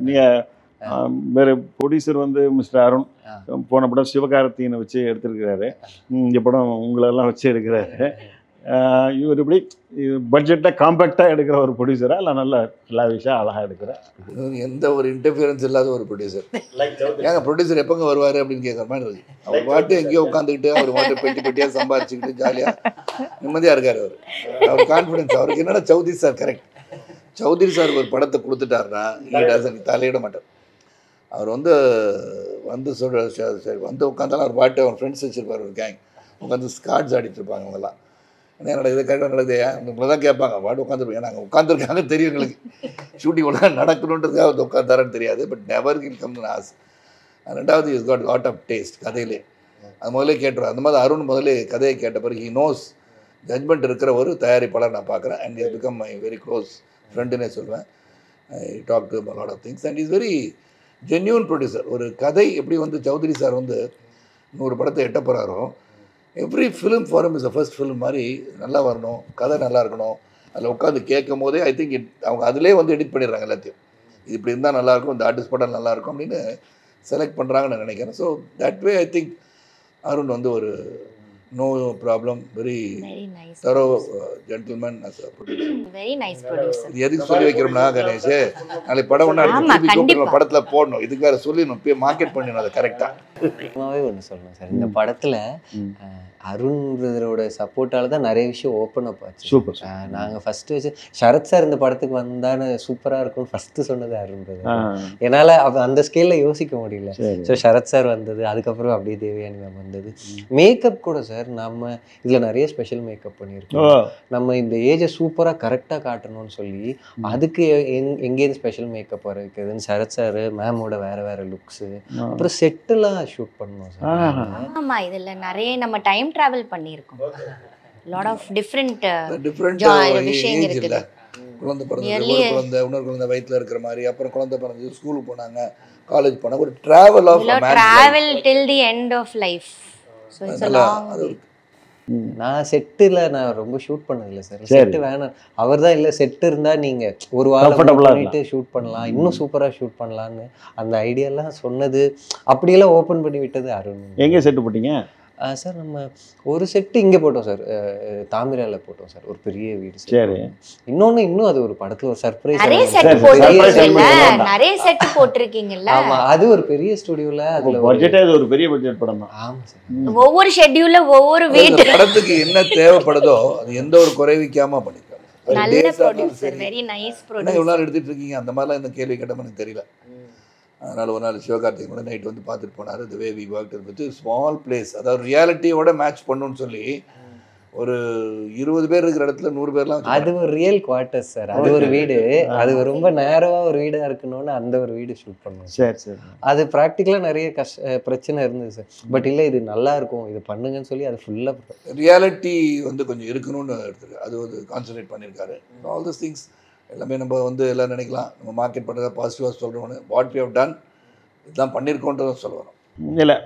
நீங்கள் வேறு ப்ரொடியூசர் வந்து மிஸ்டர் அருண், போன படம் சிவகார்த்திகனை வச்சு எடுத்துருக்கிறாரு, இந்த படம் உங்களெல்லாம் வச்சு எடுக்கிறாரு. இவர் இப்படி பட்ஜெட்டாக காம்பேக்டாக எடுக்கிற ஒரு ப்ரொடியூசராக இல்லை நல்லா லாவிஷாக அழகாக எடுக்கிற,
எந்த ஒரு இன்டர்ஃபியரன்ஸ் இல்லாத ஒரு ப்ரொடியூசர். ஏங்க ப்ரொடியூசர் எப்போங்க வருவார் அப்படின்னு கேட்குற மாதிரி இருக்குது. அவர் பாட்டு எங்கேயோ உட்காந்துக்கிட்டு அவர் பாட்டு பெட்டியாக சம்பாரிச்சுக்கிட்டு ஜாலியாக நிம்மதியாக இருக்கார். அவர் கான்ஃபிடென்ஸ் அவருக்கு என்னென்னா Choudhary sir correct. Choudhary sir ஒரு படத்தை கொடுத்துட்டாருன்னா தலையிட மாட்டார். அவர் வந்து சொல்கிற சரி வந்து உட்காந்தாலும் அவர் பாட்டு அவர் ஃப்ரெண்ட்ஸ் வச்சுருப்பார், ஒரு கேங் உட்காந்து ஸ்காட்ஸ் ஆடிட்டுருப்பாங்க. அவங்கெல்லாம் என்ன நடக்குது, கரெக்டாக நடக்குது, உங்களை தான் கேட்பாங்க. பாட்டு உட்காந்துருப்பாங்க, நாங்கள் உட்காந்துருக்காங்க தெரியும் எங்களுக்கு, ஷூட்டிங் ஒன்றா நடக்கணுன்றதுக்காக அவர் உட்காந்தாரன்னு தெரியாது. But never kill come to us. ரெண்டாவது is got lot of taste கதையிலே. அது முதலே கேட்டுருவார். அந்த மாதிரி அருண் முதலே கதையை கேட்ட பிறகு ஹி நோஸ் ஜட்மெண்ட் இருக்கிற ஒரு தயாரிப்பாளர் நான் பார்க்குறேன். And is become my very close ஃப்ரெண்டுன்னே சொல்லுவேன். I talk to a lot of things and is very genuine producer. ஒரு கதை எப்படி வந்து சௌத்ரி சார் வந்து 100 படத்தை எட்ட போகிறாரோ, every film for him is a first film மாதிரி நல்லா வரணும், கதை நல்லா இருக்கணும். அதில் உட்காந்து கேட்கும் போதே ஐ திங்க் அவங்க அதிலே வந்து எடிட் பண்ணிடுறாங்க எல்லாத்தையும். இது இப்படி இருந்தால் நல்லாயிருக்கும், இந்த ஆர்டிஸ்ட் படம் நல்லாயிருக்கும் அப்படின்னு செலக்ட் பண்ணுறாங்கன்னு நான் நினைக்கிறேன். So that way I think Arun வந்து ஒரு no problem, very
nice,
thorough gentleman as a producer.
Very nice producer.
இது எதுக்கு சொல்லி வைக்கிறோம்னா கணேஷ், நாளைக்கு படம் ஒன்றா எடுத்து படத்தில் போடணும், இதுக்காக சொல்லணும், இப்போ மார்க்கெட் பண்ணணும் அதை கரெக்டாக.
ஒன்று சொல்லணும் சார், இந்த படத்தில் அருண் பிரதரோட சப்போர்ட்டால தான் நிறைய விஷயம் ஓப்பன் அப் ஆச்சு.
சூப்பர்.
நாங்கள் ஃபஸ்ட்டு வச்சு ஷரத் சார் இந்த படத்துக்கு வந்தான்னு சூப்பராக இருக்கும்னு ஃபஸ்ட்டு சொன்னது அருண் பிரதர். என்னால் அந்த ஸ்கேலில் யோசிக்க முடியல. ஸோ ஷரத் சார் வந்தது, அதுக்கப்புறம் அப்படியே தேவயானி மேம் வந்தது. மேக்கப் கூட சார் நம்ம இதில் நிறைய ஸ்பெஷல் மேக்கப் பண்ணியிருக்கோம். நம்ம இந்த ஏஜை சூப்பராக கரெக்டாக காட்டணும்னு சொல்லி அதுக்கு எங்கேருந்து ஸ்பெஷல் மேக்கப் வர வைக்கிறதுன்னு ஷரத் சார் மேமோட வேறு வேறு லுக்ஸு, அப்புறம் செட்டெல்லாம் ஷூட் பண்ணோம் சார்.
ஆமா, இதுல நிறைய நம்ம டைம் டிராவல் பண்ணியிருக்கோம். லாட் ஆஃப் டிஃப்ரெண்ட் விஷயங்கள் இருக்குது.
குழந்தை பிறந்தது, ஒரு குழந்தை இன்னொரு குழந்தை வயிற்றுல இருக்கிற மாதிரி, அப்புறம் குழந்தை பிறந்தது, ஸ்கூலுக்கு போனாங்க, காலேஜ் போனாங்க, ஒரு travel
till the end of life. So it's a long way.
நான் செட்டில் நான் ரொம்ப ஷூட் பண்ணதில்லை சார். செட்டு வேணாம், அவர் தான் இல்லை செட்டு இருந்தால் நீங்கள் ஒரு வாரம் பண்ணிட்டு ஷூட் பண்ணலாம், இன்னும் சூப்பராக ஷூட் பண்ணலான்னு அந்த ஐடியாலாம் சொன்னது, அப்படியெல்லாம் ஓப்பன் பண்ணி விட்டது அருண்.
எங்கே செட்டு போட்டீங்க
சார்? நம்ம ஒரு செட்டு இங்கே போட்டோம் சார், தாமிரால போட்டோம் சார், ஒரு பெரிய வீடு.
சரி.
இன்னும் அது ஒரு படத்துல ஒரு சர்ப்ரைஸ்.
நிறைய செட் போட்டிருக்கீங்கல்ல.
ஆமா, அது ஒரு பெரிய ஸ்டுடியோல, அதுல
பட்ஜெட்டே அது ஒரு பெரிய பட்ஜெட் படம் தான்.
ஆமா சார்.
ஒவ்வொரு ஷெட்யூல்ல ஒவ்வொரு வீட்டு
படத்துக்கு என்ன தேவைப்படுதோ அது எந்த ஒரு குறைவிக்காம பண்ணிருக்காங்க.
நல்ல ப்ரொடியூசர், வெரி நைஸ் ப்ரொடியூசர்.
இவ்வளவு நாள் எடுத்துட்டு இருக்கீங்க, அந்த மாதிரிலாம் இந்த கேள்வி கேட்டோம்னு எனக்கு தெரியல. அதனால் ஒரு நாள் சிவகார்த்திகேயன் கூட நைட் வந்து பார்த்துட்டு போனார். The way we worked with small place, அதாவது ரியாலிட்டியோட மேட்ச் பண்ணணும்னு சொல்லி ஒரு 20 பேர் இருக்கிற இடத்துல 100 பேர்லாம்.
அது ஒரு ரியல் குவார்ட்டர்ஸ் சார், அது ஒரு வீடு, அது ரொம்ப நேரமாக ஒரு வீடாக இருக்கணும்னு அந்த ஒரு வீடு ஷூட் பண்ணுவோம்.
சரி சரி.
அது ப்ராக்டிக்கலாக நிறைய பிரச்சனை இருந்தது சார். பட் இல்லை, இது நல்லா இருக்கும், இது பண்ணுங்கன்னு சொல்லி அது ஃபுல்லாக
ரியாலிட்டி வந்து கொஞ்சம் இருக்கணும்னு எடுத்துருக்கு, அது வந்து கான்சன்ட்ரேட் பண்ணியிருக்காரு. ஆல் திஸ் திங்ஸ் எல்லாமே நம்ம வந்து எல்லாம் நினைக்கலாம், நம்ம மார்க்கெட் பண்ணுறத பாசிட்டிவாக சொல்கிறோன்னு, வாட் வி ஹவ் டன் இதுதான் பண்ணியிருக்கோன்றதை சொல்ல வரோம்.
இல்லை,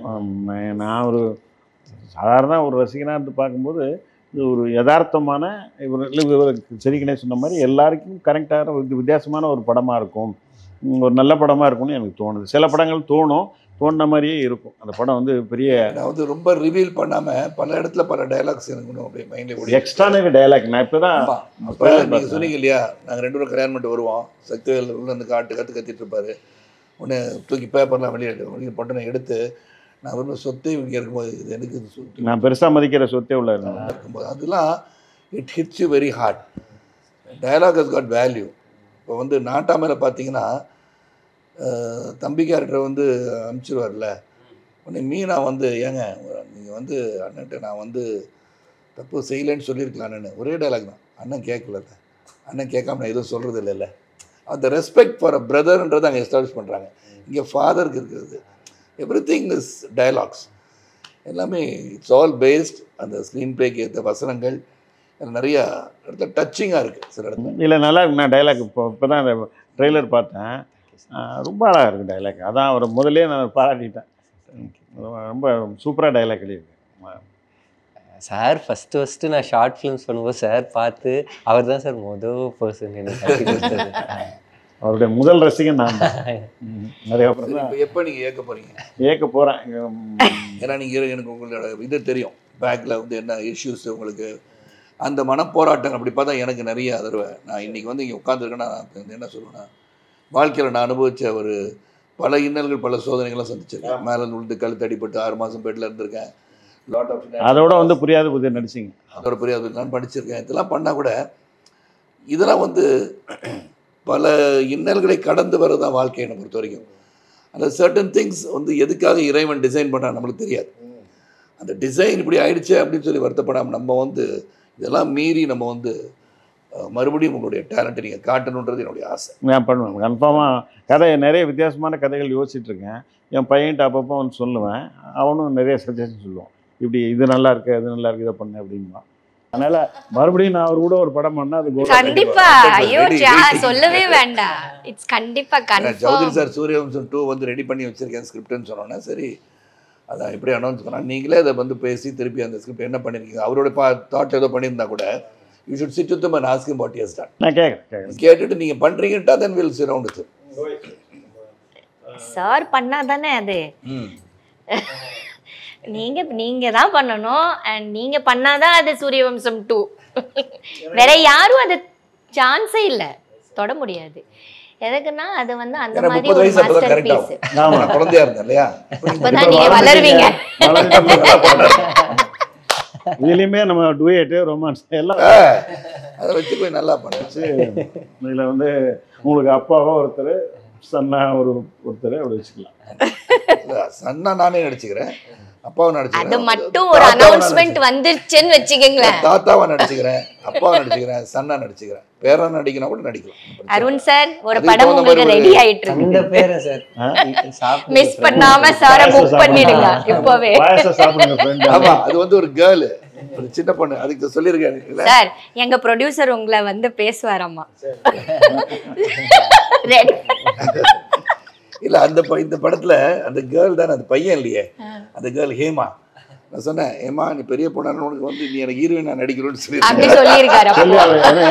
நான் ஒரு சாதாரண ஒரு ரசிகனாக இருந்து பார்க்கும்போது இது ஒரு யதார்த்தமான இவர் சரிக்கனே சொன்ன மாதிரி எல்லாருக்கும் கரெக்டான வித்தியாசமான ஒரு படமாக இருக்கும், ஒரு நல்ல படமாக இருக்கும்னு எனக்கு தோணுது. சில படங்கள் தோணுன மாதிரியே இருக்கும். அந்த படம் வந்து பெரிய,
நான் வந்து ரொம்ப ரிவீல் பண்ணாமல் பல இடத்துல பல டைலாக்ஸ் எனக்கு அப்படியே மைண்டில் ஓடி
எக்ஸ்ட்ரானரி டைலாக். நான் இப்போ தான்
அப்போ நீங்கள் சொன்னீங்க இல்லையா, நாங்கள் 2 பேரும் கல்யாணம் பண்ணிட்டு வருவோம், சக்திவேல் உள்ள வந்து கத்திட்டு இருப்பாரு, ஒன்று தூக்கி பேப்பர்லாம் வெளியே போட்டு நான் எடுத்து, நான் வந்து சொத்தை இங்கே இருக்கும்போது இது எனக்கு இது சொத்து,
நான் பெருசாக மதிக்கிற சொத்தே உள்ள
இருக்கும்போது அதெல்லாம் it hits you very hard. Dialogue has got value. இப்போ வந்து நாட்டாமையில் பார்த்தீங்கன்னா தம்பி கேரக்டரை வந்து அனுப்பிச்சிடுவார்ல, உடனே மீனா வந்து ஏங்க நீங்கள் வந்து அண்ணன்ட்ட நான் வந்து தப்பு செய்யலைன்னு சொல்லியிருக்கலான்னு ஒரே டைலாக் தான். அண்ணன் கேட்கல, அண்ணன் கேட்காம நான் எதுவும் சொல்கிறது இல்லைல்ல. அந்த ரெஸ்பெக்ட் ஃபார் அ பிரதர்ன்றதை அங்கே எஸ்டாப்ளிஷ் பண்ணுறாங்க. இங்கே ஃபாதருக்கு இருக்கிறது எவ்ரி திங் இஸ் டயலாக்ஸ், எல்லாமே இட்ஸ் ஆல் பேஸ்ட் அந்த ஸ்க்ரீன் பிளேக்கு ஏற்ற வசனங்கள் நிறையா இடத்துல டச்சிங்காக இருக்குது சில இடத்துல.
இல்லை நல்லா இருக்கு. நான் டைலாக் இப்போ தான் அந்த ட்ரெய்லர் பார்த்தேன், ரொம்ப அழகாக இருக்குது டைலாக். அதான் அவர் முதலே நான் பாராட்டிட்டேன், ரொம்ப சூப்பராக டைலாக் எழுதியிருக்கு
சார். ஃபஸ்ட்டு நான் ஷார்ட் ஃபிலிம்ஸ் பண்ணும்போது சார் பார்த்து அவர் தான் சார் பர்சன் எனக்கு
அவருடைய முதல் ரசிகன் நான் தான். நிறைய
எப்போ நீங்கள்
ஏற்க போகிறேன்.
ஏன்னா நீங்கள் எனக்கு உங்களோட இது தெரியும், பேக்கில் வந்து என்ன இஷ்யூஸ் உங்களுக்கு, அந்த மனப்போராட்டம் அப்படி பார்த்தா எனக்கு நிறைய தருவேன். நான் இன்றைக்கி வந்து இங்கே உட்காந்துருக்கேன்னா என்ன சொல்லுவேன்னா, வாழ்க்கையில் நான் அனுபவித்த ஒரு பல இன்னல்கள் பல சோதனைகள்லாம் சந்திச்சிருக்கேன். மேலே விழுந்து கழுத்து அடிபட்டு 6 மாதம் பெட்டில் இருந்திருக்கேன். லாட் ஆஃப்
அதோட வந்து புரியாத புதிய நடிச்சிங்க,
அதோட புரியாது நான் படிச்சிருக்கேன். இதெல்லாம் பண்ணால் கூட இதெல்லாம் வந்து பல இன்னல்களை கடந்து வரதான் வாழ்க்கையை என்னை பொறுத்த வரைக்கும். அந்த சர்டன் திங்ஸ் வந்து எதுக்காக இறைவன் டிசைன் பண்ணால் நம்மளுக்கு தெரியாது. அந்த டிசைன் இப்படி ஆயிடுச்சு அப்படின்னு சொல்லி வருத்தப்படாமல் நம்ம வந்து இதெல்லாம் மீறி நம்ம வந்து மறுபடியும் உங்களுடைய டேலண்ட்டை நீங்கள் காட்டணுன்றது என்னுடைய ஆசை.
நான் பண்ணுவேன் கன்ஃபார்மாக. கதை நிறைய வித்தியாசமான கதைகள் யோசிச்சுட்ருக்கேன். என் பையன்கிட்ட அப்பப்போ வந்து சொல்லுவேன், அவனும் நிறைய சஜஷன் சொல்லுவான், இப்படி இது நல்லா இருக்கு அது நல்லா இருக்குது இதை பண்ணு அப்படின்பான். அதனால மறுபடியும் நான் அவர் கூட ஒரு படம் பண்ணா அது gold.
கண்டிப்பா. ஐயோ சொல்லவே வேண்டாம். இட்ஸ் கண்டிப்பா கன்ஃபார்ம்.
சௌத்ரி சார் சூரியவம்சம் 2 வந்து ரெடி பண்ணி வச்சிருக்கேன் ஸ்கிரிப்ட்னு சொன்னோன்னா சரி அதான் எப்படி அனௌன்ஸ் பண்ணால் நீங்களே அதை வந்து பேசி திருப்பி அந்த ஸ்கிரிப்ட் என்ன பண்ணியிருக்கீங்க அவரோட தாட் ஏதோ பண்ணியிருந்தா கூட you should sit with him and ask him what he has done.
நான் கேட்குறேன்
கேட்டுட்டு நீங்கள் பண்ணுறீங்கட்டா then will sit round with
sir பண்ணாதானே அது. நீங்க தான் பண்ணணும் அண்ட் நீங்க பண்ணாதான் அது சூரியவம்சம் 2. வேற யாரும் அது சான்ஸே இல்ல தொட முடியாது. எதுக்குன்னா அது வந்து அந்த மாதிரி ஒரு மாஸ்டர் பீஸ்.
நான் குழந்தையா இருந்தேன் இல்லையா
இப்பதான் நீங்க வளருவீங்க.
இதுலயுமே நம்ம டுயட் ரொமான்ஸ் எல்லாம்
அதை வச்சு போய் நல்லா பண்ணுச்சு.
இதுல வந்து உங்களுக்கு அப்பாவா ஒருத்தர் சன்னா ஒருத்தர் அப்படி வச்சுக்கலாம்.
சன்னா நானே நடிச்சுக்கிறேன் அப்பாவை நடிச்சுக்கிறேன்.
அது மட்டும் ஒரு அனௌன்ஸ்மெண்ட் வந்துருச்சுன்னு வச்சுக்கீங்களேன்.
தாத்தாவை நடிச்சுக்கிறேன் அப்பாவை நடிச்சுக்கிறேன் சன்னா நடிச்சுக்கிறேன் பேரன் நடிக்கணும் கூட நடிக்கலாம்.
அருண் சார் ஒரு படம் உங்களுக்கு ரெடி ஆயிட்டு இருக்கு.
இந்த பேரை சார்
மிஸ் பண்ணாம சார புக் பண்ணிடுங்க இப்பவே.
பாயசம் சாப்பிடுங்க ஃப்ரெண்ட்.
ஆமா அது வந்து ஒரு கேர்ள் ஒரு சின்ன பொண்ணு அதுக்கு சொல்லியிருக்கேன்
சார் எங்க ப்ரொடியூசர் உங்களை வந்து பேசுவாராமா.
இல்ல அந்த இந்த படத்துல அந்த கேர்ள் தானே அந்த பையன் இல்லையே அந்த கேர்ள் ஹேமா. நான் சொன்னேன் ஹேமா நீ பெரிய பொண்ணு உனக்கு வந்து நீ எனக்கு ஹீரோயின் நான் நடிக்கிறோன்னு
சொல்லி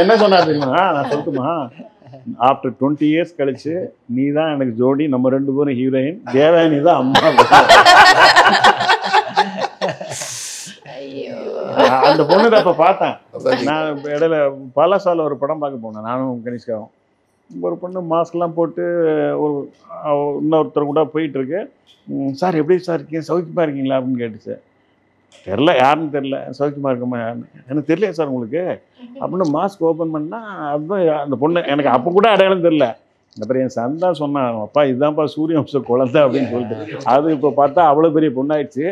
என்ன சொன்னா தெரியுமா நான் சொல்லுமா ஆஃப்டர் 20 years கழிச்சு நீ தான் எனக்கு ஜோடி நம்ம 2 பேரும் ஹீரோயின் தேவயானி தான் அம்மா. அந்த பொண்ணு அப்ப பார்த்தேன் நான் இடையில பாலாசால ஒரு படம் பார்க்க போனேன் நானும் கனிஷ்காவும். ஒரு பொண்ணு மாஸ்க்லாம் போட்டு ஒரு இன்னொருத்தர் கூட போயிட்டு இருக்கு. சார் எப்படி சார் இருக்கீங்க சௌக்கியமா இருக்கீங்களா அப்படின்னு கேட்டுச்சு. தெரில யாருன்னு தெரில சௌக்கியமா இருக்குமா யாருன்னு எனக்கு தெரியல சார் உங்களுக்கு அப்படின்னு மாஸ்க் ஓப்பன் பண்ணால் அதுதான் அந்த பொண்ணு. எனக்கு அப்போ கூட அடையாளம் தெரில. அப்புறம் என் சன் தான் சொன்னான் அப்பா இதுதான்ப்பா சூரியவம்சம் குழந்தை அப்படின்னு சொல்லிட்டு. அது இப்போ பார்த்தா அவ்வளோ பெரிய பொண்ணாயிடுச்சு.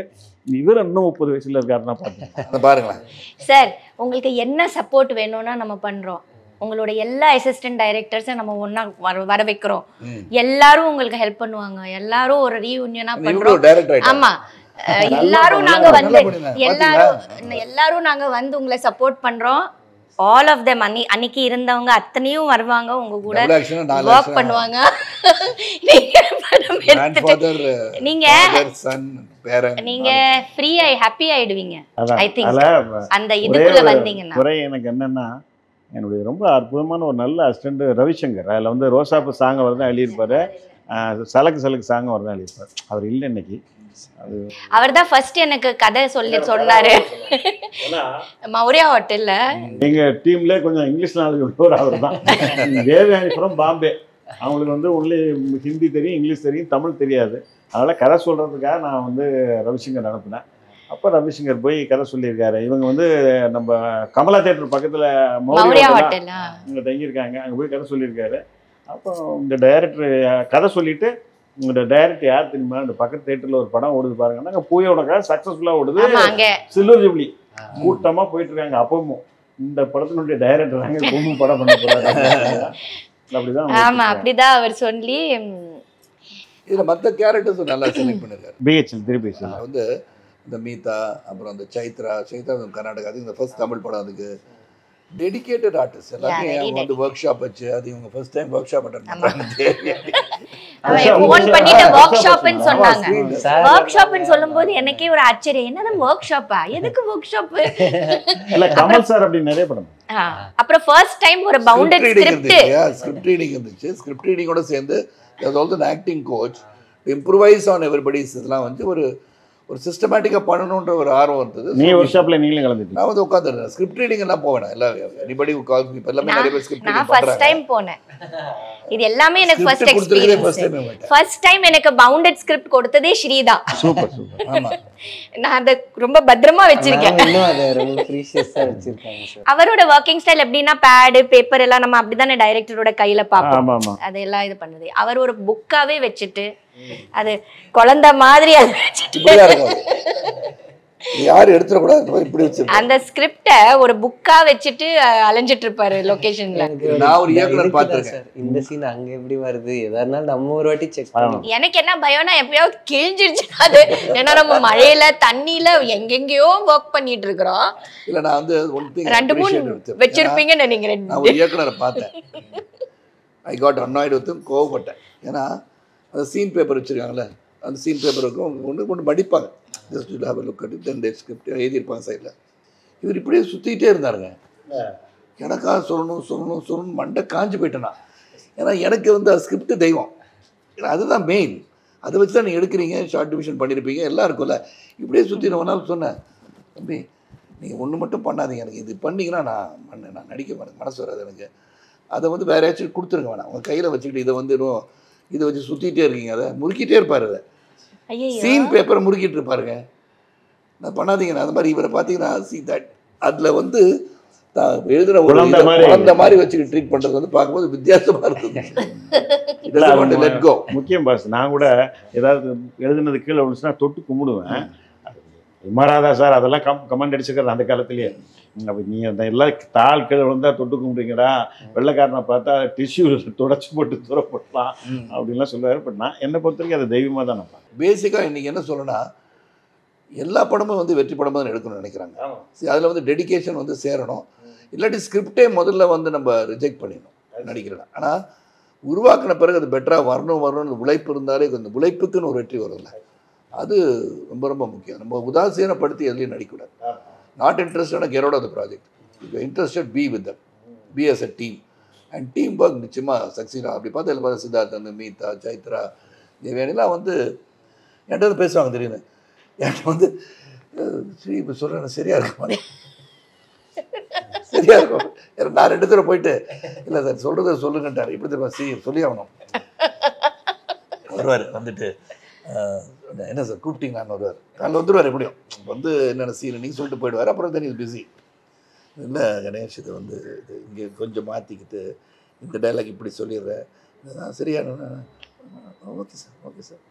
இவர் இன்னும் 30 வயசுல இருக்காருன்னா பார்த்தேன்
பாருங்களேன்.
சார் உங்களுக்கு என்ன சப்போர்ட் வேணும்னா நம்ம பண்றோம். உங்களோட எல்லா அசிஸ்டன்ட் டைரக்டர்ஸை நம்ம ஒன்னா வர வைக்கிறோம். எல்லாரும் உங்களுக்கு ஹெல்ப் பண்ணுவாங்க. எல்லாரும் ஒரு ரீயூனியனா பண்றோம். ஆமா எல்லாரும் நாங்க வந்து எல்லாரும் நாங்க வந்து உங்களை சப்போர்ட் பண்றோம். ஆல் ஆஃப் தெம் அன்னைக்கு இருந்தவங்க அத்தனையும் வருவாங்க உங்க கூட ஒர்க் பண்ணுவாங்க. நீங்க ஃப்ரீ ஹாப்பி ஆயிடுவீங்க. ஐ திங்க் அந்த இதுக்குள்ள வந்தீங்கன்னா
குறை எனக்கு என்னன்னா என்னுடைய ரொம்ப அற்புதமான ஒரு நல்ல அசிஸ்டன்ட் ரவிசங்கர். அதில் வந்து ரோசாப்பு சாங் அவர் தான் எழுதியிருப்பாரு. சலக்கு சாங் அவர் தான் எழுதியிருப்பார். அவர் இல்லை இன்னைக்கு.
அவர் தான் ஃபர்ஸ்ட் எனக்கு கதை சொன்னாரு மௌரியா ஹோட்டல்ல.
எங்க டீம்ல கொஞ்சம் இங்கிலீஷ் நாலேஜ் உள்ளவர் அவர் தான். தேவயானி ஃப்ரம் பாம்பே. அவங்களுக்கு வந்து ஒன்லி ஹிந்தி தெரியும் இங்கிலீஷ் தெரியும் தமிழ் தெரியாது. அதனால கதை சொல்றதுக்காக நான் வந்து ரவிசங்கர் அனுப்பினேன். அப்போ ரவிசங்கர் போய் கதை சொல்லியிருக்காரு. இவங்க வந்து நம்ம கமலா தேட்டர் பக்கத்துல மௌரியா ஹோட்டல் இங்க தங்கியிருக்காங்க. அங்கே போய் கதை சொல்லியிருக்காரு. அப்போ இந்த டைரக்டர் கதை சொல்லிட்டு உங்களோட டைரக்டர் யார் தெரியுமா இந்த பக்கத்து தேட்டர்ல ஒரு படம் ஓடுது பாருங்க. நாங்கள் பூயோட சக்சஸ்ஃபுல்லா ஓடுது. சில்வர் ஜூப்ளி கூட்டமா போயிட்டு இருக்காங்க. அப்பவும் இந்த படத்தினுடைய டைரக்டர் நாங்க பொண்ணு படம் பண்ண போறாரு. அப்படிதான்.
ஆமா அப்படிதான் அவர் சொல்லி
இதுல மற்ற கேரக்டர்ஸ் நல்லா செலக்ட் பண்ணிருக்காரு.
பிஹெச்எல் திருப்பி
வந்து இந்த மீதா அப்புறம் அந்த சைத்ரா கர்நாடகா அது இந்த ஃபர்ஸ்ட் தமிழ் படம். அதுக்கு டெடிகேட்டட் ஆர்டிஸ்ட் எல்லாத்தையும் வந்து ஒர்க் ஷாப் வச்சு அது இவங்க first time work shop attend பண்றாங்க.
ஃபோன் பண்ணிட்டு வொர்க் ஷாப்னு சொன்னாங்க. வொர்க் ஷாப்னு சொல்லும்போது எனக்கே ஒரு ஆச்சரியம். என்னது வொர்க் ஷாப்பா? எதுக்கு வொர்க் ஷாப்?
இல்ல கமல் சார் அப்படி நிறைய படம்.
அப்புறம் ஃபர்ஸ்ட் டைம் ஒரு பவுண்டட்
ஸ்கிரிப்ட் ரீடிங் இருந்துச்சு. ஸ்கிரிப்ட் ரீடிங்கோட சேர்ந்து there was also an acting coach to improvise on everybody's இதெல்லாம் வந்து ஒரு சிஸ்டமேட்டிக்கா பண்ணணும்ன்ற ஒரு ஆர்வம் இருந்தது.
நீ ஒரு ஷாப்ல நீங்களும் கலந்துட்டீங்க.
நான் வந்து உட்கார்ந்துறேன். ஸ்கிரிப்ட் ரீடிங் எல்லாம் போவேன். எல்லாம் anybody who calls me எல்லாமே நிறைய பேர் ஸ்கிரிப்ட் ரீடிங் பண்றாங்க.
நான் ஃபர்ஸ்ட் டைம் போனேன். இது எல்லாமே எனக்கு ஃபர்ஸ்ட் எக்ஸ்பீரியன்ஸ். ஃபர்ஸ்ட் டைம் எனக்கு பவுண்டட் ஸ்கிரிப்ட் கொடுத்ததே ஸ்ரீதா.
சூப்பர்.
ஆமா
நான் அத ரொம்ப பத்திரமா வச்சிருக்கேன்.
இன்னும் அது ரொம்ப பிரீஷியஸா வச்சிருக்காங்க சார்.
அவரோட வர்க்கிங் ஸ்டைல் எப்படின்னா பேட் பேப்பர் எல்லாம் நம்ம அப்படிதானே டைரக்டரோட கையில பாப்போம். அதெல்லாம் இது பண்ணுது. அவர் ஒரு புக்காவே வச்சுட்டு அது குழந்தை மாதிரி அது வச்சுட்டு
யாரும் எடுத்துடக்கூடாது இப்படி வச்சிருக்கேன்.
அந்த ஸ்கிரிப்டை ஒரு புக்கா வச்சுட்டு அலைஞ்சிட்டு இருப்பாரு லொகேஷன்ல.
நான் ஒரு இயக்குனர் பார்த்திருக்கேன்.
இந்த சீன் அங்க எப்படி வருது எதா இருந்தாலும் நம்ம ஒரு வாட்டி செக் பண்ணணும்.
எனக்கு என்ன பயம்னா எப்பயாவது கிழிஞ்சிருச்சு அது. ஏன்னா நம்ம மழையில தண்ணியில எங்கெங்கயோ ஒர்க் பண்ணிட்டு இருக்கிறோம்.
இல்ல நான் வந்து ஒன் திங்
2-3 வச்சிருப்பீங்கன்னு நினைக்கிறேன்.
நான் ஒரு இயக்குனரை பார்த்தேன். ஐ காட் அன்னாய்டு வித் கோவப்பட்டேன். ஏன்னா அந்த சீன் பேப்பர் வச்சுருக்காங்களே, அந்த சீன் பேப்பருக்கும் ஒன்று மடிப்பாங்க. Just to have a look at it, then that script எழுதியிருப்பாங்க சைடில். இவர் இப்படியே சுற்றிக்கிட்டே இருந்தாருங்க. எனக்காக சொல்லணும் மண்டை காஞ்சி போயிட்டேன்னா. ஏன்னா எனக்கு வந்து அது ஸ்கிரிப்ட் தெய்வம். ஏன்னா அதுதான் மெயின். அதை வச்சு தான் நீங்கள் எடுக்கிறீங்க, ஷார்ட் டிவிஷன் பண்ணியிருப்பீங்க, எல்லாம் இருக்கும்ல. இப்படியே சுற்றி நான் நாள் சொன்னேன், தம்பி நீங்கள் ஒன்று மட்டும் பண்ணாதீங்க, எனக்கு இது பண்ணிங்கன்னா நான் நடிக்க மாட்டேன், மனசு வராது எனக்கு. அதை வந்து வேறு ஏதாச்சும் கொடுத்துருங்க வேணாம். உங்கள் கையில் வச்சுக்கிட்டு இதை வந்து இதை வச்சு சுற்றிக்கிட்டே இருக்கீங்க, அதை முறுக்கிட்டே இருப்பார். அதை சீன் பேப்பரை முறுக்கிட்டு இருப்பாருங்க. நான் பண்ணாதீங்க. அந்த மாதிரி இவரை பார்த்தீங்கன்னா சி தட் அதில் வந்து எழுதுகிற ஒரு குழந்தை மாதிரி வச்சுக்கிட்டு ட்ரீட் பண்ணுறது வந்து பார்க்கும்போது வித்தியாசமாக இருக்குது. லெட் கோ
முக்கியம் பாஸ். நான் கூட ஏதாவது எழுதுனது கீழே விழுச்சுன்னா தொட்டு கும்பிடுவேன். மாறாதா சார் அதெல்லாம் கமெண்ட் அடிச்சுக்கிறது அந்த காலத்துலேயே. அப்போ நீ அந்த எல்லாம் தாள் கீழே விழுந்தா தொட்டு கும்பிடுங்கடா, வெள்ளைக்காரனை பார்த்தா டிஷ்யூ தொடச்சி போட்டு தூரப்படலாம் அப்படின்லாம் சொல்லுவார். பட் நான் என்னை பொறுத்த வரைக்கும் அதை தெய்வமாக தான் நான்
பேசிக்காக இன்றைக்கி என்ன சொல்லணும்னா, எல்லா படமும் வந்து வெற்றி படமாக தான் எடுக்கணும்னு நினைக்கிறாங்க. அதில் வந்து டெடிக்கேஷன் வந்து சேரணும். இல்லாட்டி ஸ்கிரிப்டே முதல்ல வந்து நம்ம ரிஜெக்ட் பண்ணிடணும் நடிக்கிறேன். ஆனால் உருவாக்கின பிறகு அது பெட்டராக வரணும்னு உழைப்பு இருந்தாலே இந்த உழைப்புக்குன்னு ஒரு வெற்றி வரும்ல, அது ரொம்ப ரொம்ப முக்கியம். நம்ம உதாசீனப்படுத்தி எதுலையும் நடிக்கக்கூடாது. Not interested get out of the project. இப்போ interested be with them, be as a team and team work நிச்சயமாக சக்சீட். அப்படி பார்த்து எல்லாம் பார்த்து சித்தார்த்தன், மீதா, சைத்ரா, தேவயானிலாம் வந்து என்கிட்ட வந்து பேசுவாங்க. தெரியுது என்கிட்ட வந்து சரி இப்போ சொல்கிறேன் சரியாக இருக்குமா, சரியாக இருக்கும். நான் 2 தடவை போயிட்டு இல்லை சார் சொல்கிறத சொல்லுங்கட்டார். இப்படி தெரியுமா சொல்லி ஆகணும். வருவார் வந்துட்டு என்ன சார் கூப்பிட்டீங்களான்னு வருவார். காலையில் வந்துடுவார். எப்படியும் வந்து என்னென்ன சீன் நீங்கள் சொல்லிட்டு போயிடுவார். அப்புறம் தான் பிஸி இல்லை கணேஷ் இதை வந்து இது இங்கே கொஞ்சம் மாற்றிக்கிட்டு இந்த டைலாக் இப்படி சொல்லிடுறேன். சரியான ஓகே சார்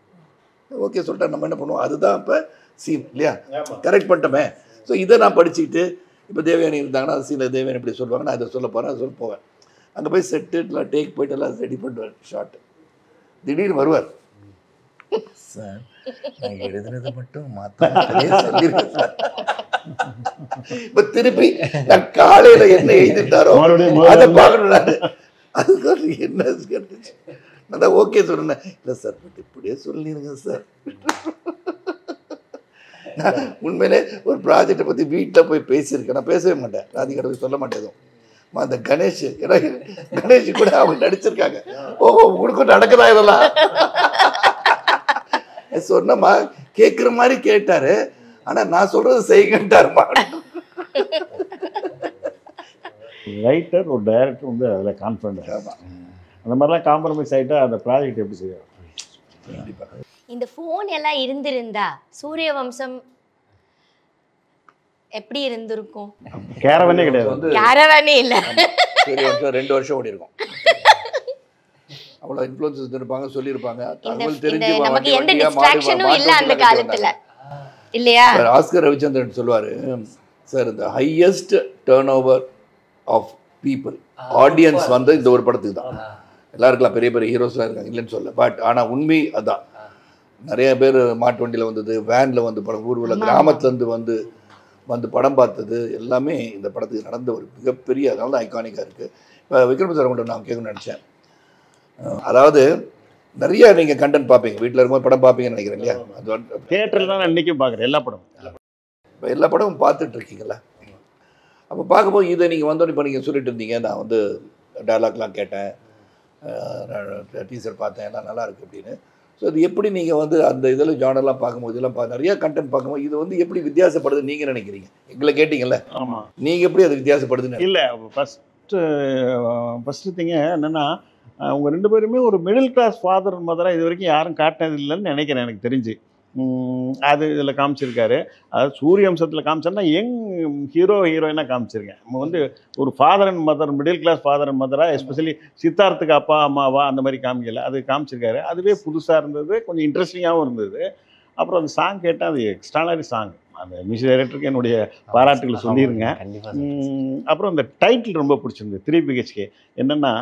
ஓகே சொல்லிட்டா நம்ம என்ன பண்ணுவோம், அதுதான் இப்போ சீன் இல்லையா, கரெக்ட் பண்ணிட்டோமே. ஸோ இதை நான் படிச்சுக்கிட்டு இப்போ தேவயானி இருந்தாங்கன்னா அது சீனில் தேவயானி இப்படி சொல்லுவாங்க, நான் இதை சொல்ல போகிறேன், அதை சொல்ல போவேன். அங்கே போய் செட்டு எல்லாம் டேக் போய்ட்டு எல்லாம் ரெடி பண்ணுவேன். ஷார்ட்டு திடீர்னு வருவார், சார் நான் எழுதுனதை மட்டும் மாற்ற சார். இப்போ திருப்பி நான் காலையில் என்ன எழுதிட்டாரோ அதை பார்க்கணும். நான் அதுக்காக என்ன கேட்டுச்சு, நான் தான் ஓகே சொன்னேன். இல்லை சார் இப்படியே சொல்லிடுங்க சார். நான் உண்மையிலே ஒரு ப்ராஜெக்டை பற்றி வீட்டில் போய் பேசியிருக்கேன். நான் பேசவே மாட்டேன், ராதிகிட்ட போய் சொல்ல மாட்டேன் எதுவும். அந்த கணேஷ் ஏன்னா கணேஷ் கூட அவங்க நடிச்சிருக்காங்க. ஓஹோ உனக்கும் நடக்குதா இதெல்லாம் சொன்னமா கேட்குற மாதிரி கேட்டாரு. ஆனால் நான் சொல்றது செய்கின்றாருமா.
ரைட்டர் ஒரு டைரக்டர் வந்து அதில் கான்ஃபிடென்ட். அந்த மாதிரிலாம் காம்ப்ரமைஸ் ஆகிட்டா அந்த ப்ராஜெக்ட் எப்படி செய்யும்.
கண்டிப்பாக
இந்த ஃபோன் எல்லாம் இருந்திருந்தா சூரியவம்சம் எப்படி இருந்திருக்கும்?
கேரவனே கிடையாது.
கேரவனே இல்லை.
2 வருஷம் ஓடி இருக்கும். அவ்வளோ இன்ஃப்ளூயன்சஸ் இருப்பாங்க, சொல்லியிருப்பாங்க. தகவல் தெரிஞ்சு
நமக்கு எந்த டிஸ்ட்ராக்ஷனும் இல்லை அந்த காலத்தில் இல்லையா?
ஆஸ்கர் ரவிச்சந்திரன் சொல்லுவார், சார் இந்த highest turnover of people audience வந்து இந்த ஒரு படத்துக்கு தான். எல்லாருக்கலாம் பெரிய பெரிய ஹீரோஸ்லாம் இருக்காங்க இல்லைன்னு சொல்ல. பட் ஆனால் உண்மை அதான். நிறைய பேர் மாட்டு வண்டியில் வந்தது, வேனில் வந்து படம், ஊர்வல கிராமத்துலேருந்து வந்து படம் பார்த்தது எல்லாமே இந்த படத்துக்கு நடந்த ஒரு மிகப்பெரிய, அதனால தான் ஐகானிக்காக இருக்குது. இப்போ விக்ரம் சார் மட்டும் நான் கேட்கணும்னு நினச்சேன். அதாவது நிறைய நீங்கள் கண்டென்ட் பார்ப்பீங்க, வீட்டில் இருக்கும்போது படம் பார்ப்பீங்கன்னு நினைக்கிறேன் இல்லையா? அது
தியேட்டரில் தான் நான் இன்றைக்கும் பார்க்குறேன் எல்லா படமும்.
இப்போ எல்லா படமும் பார்த்துட்ருக்கீங்களா? அப்போ பார்க்கும்போது இதை நீங்கள் வந்தோடனே இப்போ நீங்கள் சொல்லிட்டு இருந்தீங்க, நான் வந்து டைலாக்லாம் கேட்டேன், டீசர் பார்த்தேன், எல்லாம் நல்லா இருக்குது அப்படின்னு. ஸோ இது எப்படி நீங்கள் வந்து அந்த இதில் ஜானர்லாம் பார்க்கும்போது இதெல்லாம் நிறைய கண்டென்ட் பார்க்கும்போது இது வந்து எப்படி வித்தியாசப்படுதுன்னு நீங்கள் நினைக்கிறீங்க? எங்களை கேட்டிங்கல்ல, ஆமாம், நீங்கள் எப்படி அது வித்தியாசப்படுதுன்னு?
இல்லை, ஃபஸ்ட்டு திங்க என்னென்னா அவங்க 2 பேருமே ஒரு மிடில் கிளாஸ் ஃபாதர் மதராக இது வரைக்கும் யாரும் காட்டினது இல்லைன்னு நினைக்கிறேன் எனக்கு தெரிஞ்சு. அது இதில் காமிச்சிருக்காரு. அதாவது சூரியவம்சத்தில் காமிச்சோன்னா யங் ஹீரோயினாக காமிச்சிருக்கேன். நம்ம வந்து ஒரு father and mother, middle class father and மதராக, எஸ்பெஷலி சித்தார்த்துக்கு அப்பா அம்மாவா அந்த மாதிரி காமிக்கல, அது காமிச்சிருக்காரு. அதுவே புதுசாக இருந்தது, கொஞ்சம் இன்ட்ரெஸ்டிங்காகவும் இருந்தது. அப்புறம் அந்த சாங் கேட்டால் அது எக்ஸ்ட்ரானரி சாங். அந்த மியூசிக் டைரக்டருக்கு என்னுடைய பாராட்டுகளை சொல்லிடுங்க.
கண்டிப்பா.
அப்புறம் இந்த டைட்டில் ரொம்ப பிடிச்சிருந்தது 3BHK. என்னென்னா